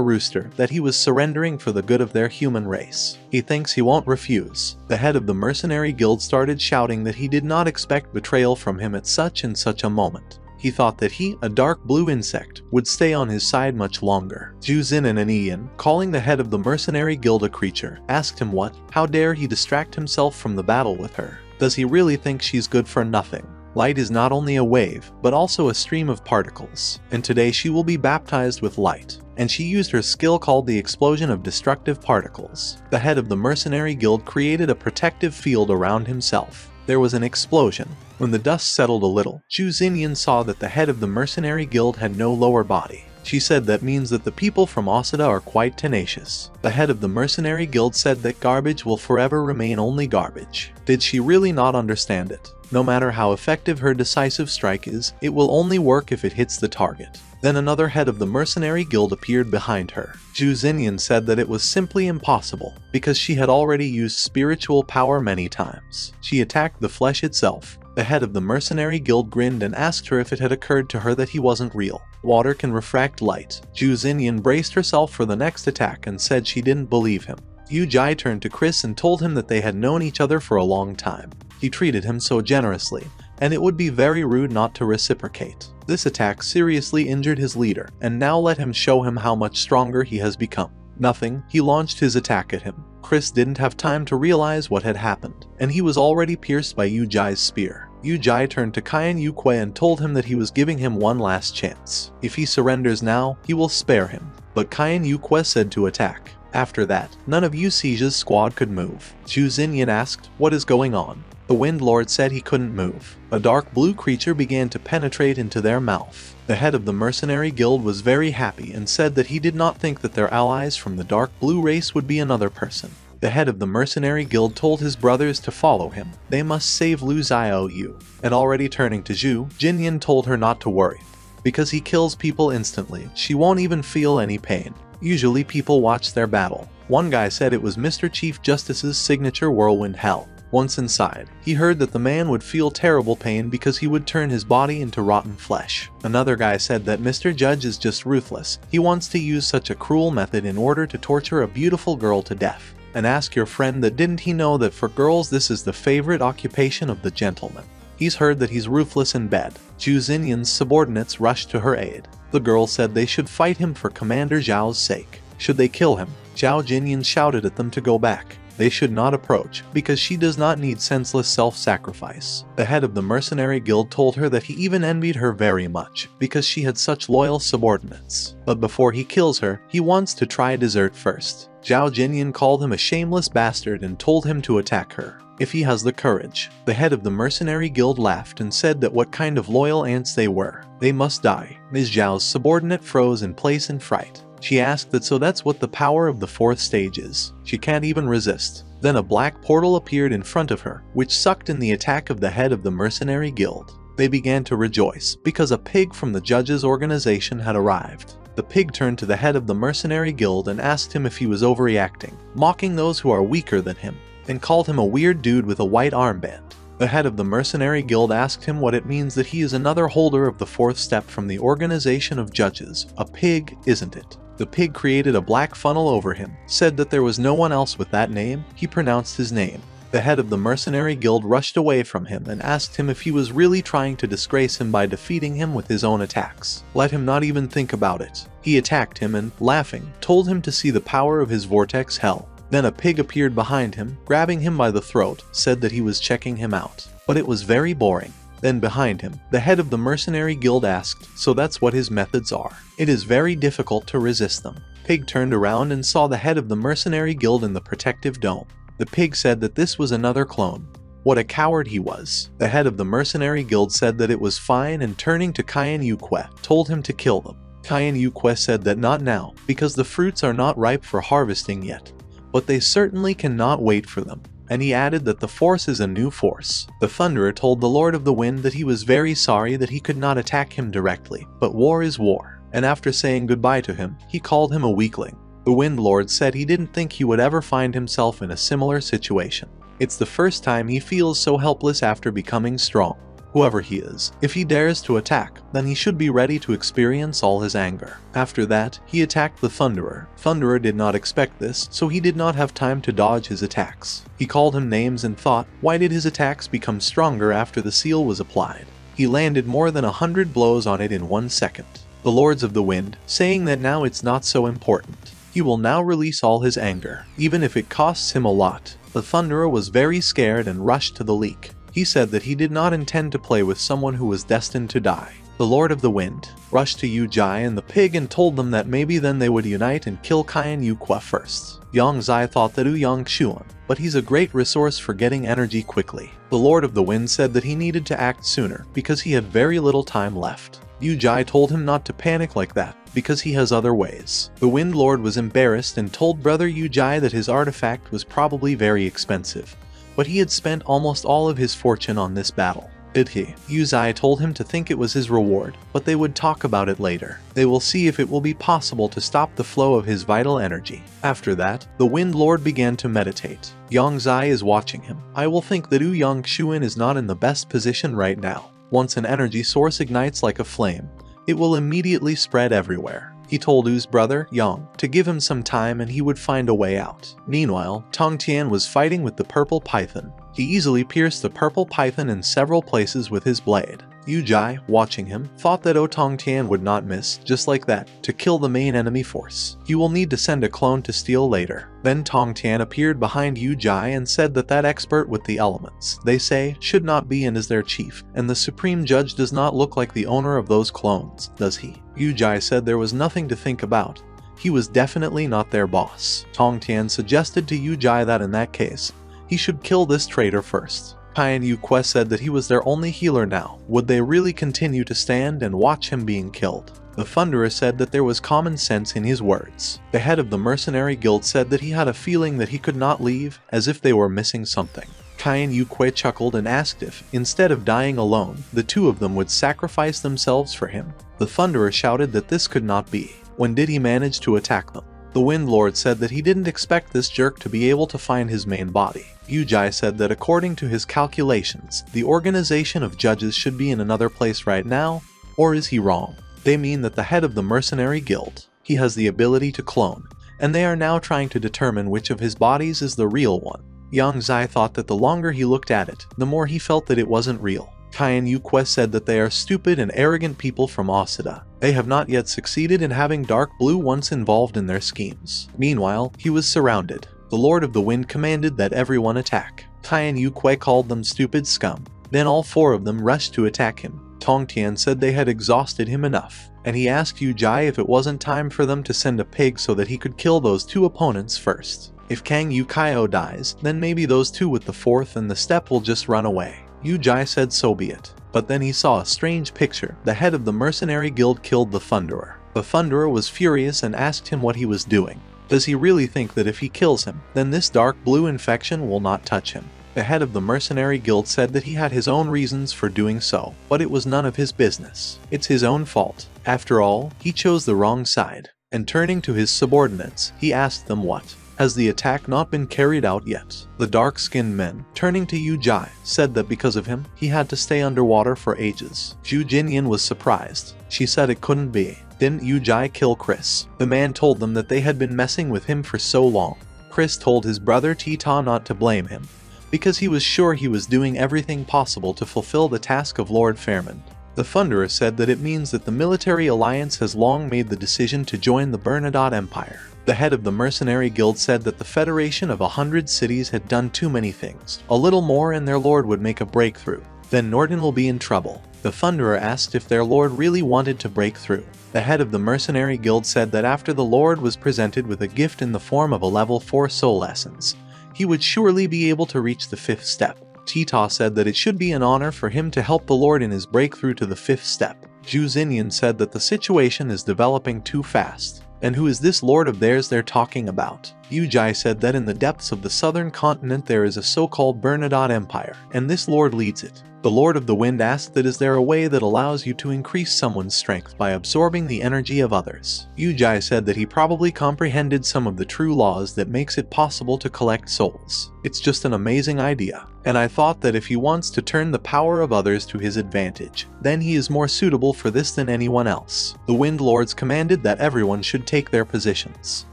rooster, that he was surrendering for the good of their human race. He thinks he won't refuse. The head of the mercenary guild started shouting that he did not expect betrayal from him at such and such a moment. He thought that he, a dark blue insect, would stay on his side much longer. Zhu Zin and Ian, calling the head of the mercenary guild a creature, asked him how dare he distract himself from the battle with her. Does he really think she's good for nothing? Light is not only a wave, but also a stream of particles, and today she will be baptized with light. And she used her skill called the explosion of destructive particles. The head of the mercenary guild created a protective field around himself. There was an explosion. When the dust settled a little, Zhu Xinyan saw that the head of the mercenary guild had no lower body. She said that means that the people from Asada are quite tenacious. The head of the mercenary guild said that garbage will forever remain only garbage. Did she really not understand it? No matter how effective her decisive strike is, it will only work if it hits the target. Then another head of the mercenary guild appeared behind her. Zhu Xinyan said that it was simply impossible, because she had already used spiritual power many times. She attacked the flesh itself. The head of the mercenary guild grinned and asked her if it had occurred to her that he wasn't real. Water can refract light. Zhu Xinyan braced herself for the next attack and said she didn't believe him. Yu-Jai turned to Chris and told him that they had known each other for a long time. He treated him so generously, and it would be very rude not to reciprocate. This attack seriously injured his leader, and now let him show him how much stronger he has become. Nothing, he launched his attack at him. Chris didn't have time to realize what had happened, and he was already pierced by Yu Jai's spear. Yu Jai turned to Kaian Yukwe and told him that he was giving him one last chance. If he surrenders now, he will spare him. But Kaian Yukwe said to attack. After that, none of Yu Sija's squad could move. Zhu Xinyan asked, "What is going on?" The Wind Lord said he couldn't move. A dark blue creature began to penetrate into their mouth. The head of the mercenary guild was very happy and said that he did not think that their allies from the dark blue race would be another person. The head of the mercenary guild told his brothers to follow him. They must save Lu Xiaoyu. And already turning to Zhu, Jinyan told her not to worry. Because he kills people instantly, she won't even feel any pain. Usually people watch their battle. One guy said it was Mr. Chief Justice's signature whirlwind hell. Once inside, he heard that the man would feel terrible pain because he would turn his body into rotten flesh. Another guy said that Mr. Judge is just ruthless. He wants to use such a cruel method in order to torture a beautiful girl to death. And ask your friend that didn't he know that for girls this is the favorite occupation of the gentleman. He's heard that he's ruthless in bed. Zhu Xinyan's subordinates rushed to her aid. The girl said they should fight him for Commander Zhao's sake. Should they kill him? Zhao Jinyan shouted at them to go back. They should not approach, because she does not need senseless self-sacrifice. The head of the mercenary guild told her that he even envied her very much, because she had such loyal subordinates. But before he kills her, he wants to try dessert first. Zhao Jinyan called him a shameless bastard and told him to attack her, if he has the courage. The head of the mercenary guild laughed and said that what kind of loyal ants they were. They must die. Ms. Zhao's subordinate froze in place in fright. She asked that so that's what the power of the fourth stage is. She can't even resist. Then a black portal appeared in front of her, which sucked in the attack of the head of the mercenary guild. They began to rejoice, because a pig from the judges' organization had arrived. The pig turned to the head of the mercenary guild and asked him if he was overreacting, mocking those who are weaker than him, and called him a weird dude with a white armband. The head of the mercenary guild asked him what it means that he is another holder of the fourth step from the organization of judges. A pig, isn't it? The pig created a black funnel over him, said that there was no one else with that name. He pronounced his name. The head of the mercenary guild rushed away from him and asked him if he was really trying to disgrace him by defeating him with his own attacks. Let him not even think about it. He attacked him and, laughing, told him to see the power of his vortex hell. Then a pig appeared behind him, grabbing him by the throat, said that he was checking him out. But it was very boring. Then behind him, the head of the mercenary guild asked, so that's what his methods are. It is very difficult to resist them. Pig turned around and saw the head of the mercenary guild in the protective dome. The pig said that this was another clone. What a coward he was. The head of the mercenary guild said that it was fine and turning to Kaian Yukwe, told him to kill them. Kaian Yukwe said that not now, because the fruits are not ripe for harvesting yet. But they certainly cannot wait for them. And he added that the force is a new force. The Thunderer told the Lord of the Wind that he was very sorry that he could not attack him directly, but war is war. And after saying goodbye to him, he called him a weakling. The Wind Lord said he didn't think he would ever find himself in a similar situation. It's the first time he feels so helpless after becoming strong. Whoever he is, if he dares to attack, then he should be ready to experience all his anger. After that, he attacked the Thunderer. Thunderer did not expect this, so he did not have time to dodge his attacks. He called him names and thought, why did his attacks become stronger after the seal was applied? He landed more than 100 blows on it in 1 second. The Lords of the Wind, saying that now it's not so important. He will now release all his anger, even if it costs him a lot. The Thunderer was very scared and rushed to the leak. He said that he did not intend to play with someone who was destined to die. The Lord of the Wind rushed to Yu Jai and the pig and told them that maybe then they would unite and kill Kaian Yukwe first. Yang Zai thought that Yang Xuan, but he's a great resource for getting energy quickly. The Lord of the Wind said that he needed to act sooner because he had very little time left. Yu Jai told him not to panic like that, because he has other ways. The Wind Lord was embarrassed and told brother Yu Jai that his artifact was probably very expensive. But he had spent almost all of his fortune on this battle. Did he? Yu Zai told him to think it was his reward, but they would talk about it later. They will see if it will be possible to stop the flow of his vital energy. After that, the Wind Lord began to meditate. Yang Zai is watching him. I will think that Yang Xuan is not in the best position right now. Once an energy source ignites like a flame, it will immediately spread everywhere. He told U's brother, Yang, to give him some time and he would find a way out. Meanwhile, Tong Tian was fighting with the purple python. He easily pierced the purple python in several places with his blade. Yujai, watching him, thought that Tongtian would not miss, just like that, to kill the main enemy force. He will need to send a clone to steal later. Then Tongtian appeared behind Yujai and said that expert with the elements, they say, should not be and is their chief, and the supreme judge does not look like the owner of those clones, does he? Yujai said there was nothing to think about. He was definitely not their boss. Tongtian suggested to Yujai that in that case, he should kill this traitor first. Cayenne Yuque said that he was their only healer now. Would they really continue to stand and watch him being killed? The Thunderer said that there was common sense in his words. The head of the mercenary guild said that he had a feeling that he could not leave, as if they were missing something. Cayenne Yuque chuckled and asked if, instead of dying alone, the two of them would sacrifice themselves for him. The Thunderer shouted that this could not be. When did he manage to attack them? The Wind Lord said that he didn't expect this jerk to be able to find his main body. Yujai said that according to his calculations, the organization of judges should be in another place right now, or is he wrong? They mean that the head of the mercenary guild, he has the ability to clone, and they are now trying to determine which of his bodies is the real one. Yang Zai thought that the longer he looked at it, the more he felt that it wasn't real. Cayenne Yuque said that they are stupid and arrogant people from Osada. They have not yet succeeded in having Dark Blue once involved in their schemes. Meanwhile, he was surrounded. The Lord of the Wind commanded that everyone attack. Cayenne Yuque called them stupid scum. Then all four of them rushed to attack him. Tongtian said they had exhausted him enough, and he asked Yujai if it wasn't time for them to send a pig so that he could kill those two opponents first. If Kang Yukaio dies, then maybe those two with the fourth and the step will just run away. Yujai said so be it. But then he saw a strange picture. The head of the mercenary guild killed the Thunderer. The Thunderer was furious and asked him what he was doing. Does he really think that if he kills him, then this dark blue infection will not touch him? The head of the mercenary guild said that he had his own reasons for doing so, but it was none of his business. It's his own fault. After all, he chose the wrong side. And turning to his subordinates, he asked them what. Has the attack not been carried out yet? The dark-skinned men, turning to Yujai, said that because of him, he had to stay underwater for ages. Zhu Jinyan was surprised. She said it couldn't be. Didn't Yujai kill Chris? The man told them that they had been messing with him for so long. Chris told his brother Tita not to blame him, because he was sure he was doing everything possible to fulfill the task of Lord Fairmond. The Thunderer said that it means that the military alliance has long made the decision to join the Bernadotte Empire. The head of the mercenary guild said that the Federation of 100 cities had done too many things. A little more and their lord would make a breakthrough. Then Norton will be in trouble. The Thunderer asked if their lord really wanted to break through. The head of the mercenary guild said that after the lord was presented with a gift in the form of a level 4 soul essence, he would surely be able to reach the 5th step. Tita said that it should be an honor for him to help the lord in his breakthrough to the 5th step. Zhu Xinyan said that the situation is developing too fast. And who is this lord of theirs they're talking about? Yujai said that in the depths of the southern continent there is a so-called Bernadotte Empire, and this lord leads it. The Lord of the Wind asked that is there a way that allows you to increase someone's strength by absorbing the energy of others. Yujai said that he probably comprehended some of the true laws that makes it possible to collect souls. It's just an amazing idea, and I thought that if he wants to turn the power of others to his advantage, then he is more suitable for this than anyone else. The Wind Lords commanded that everyone should take their positions.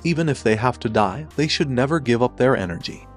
Even if they have to die, they should never give up their energy.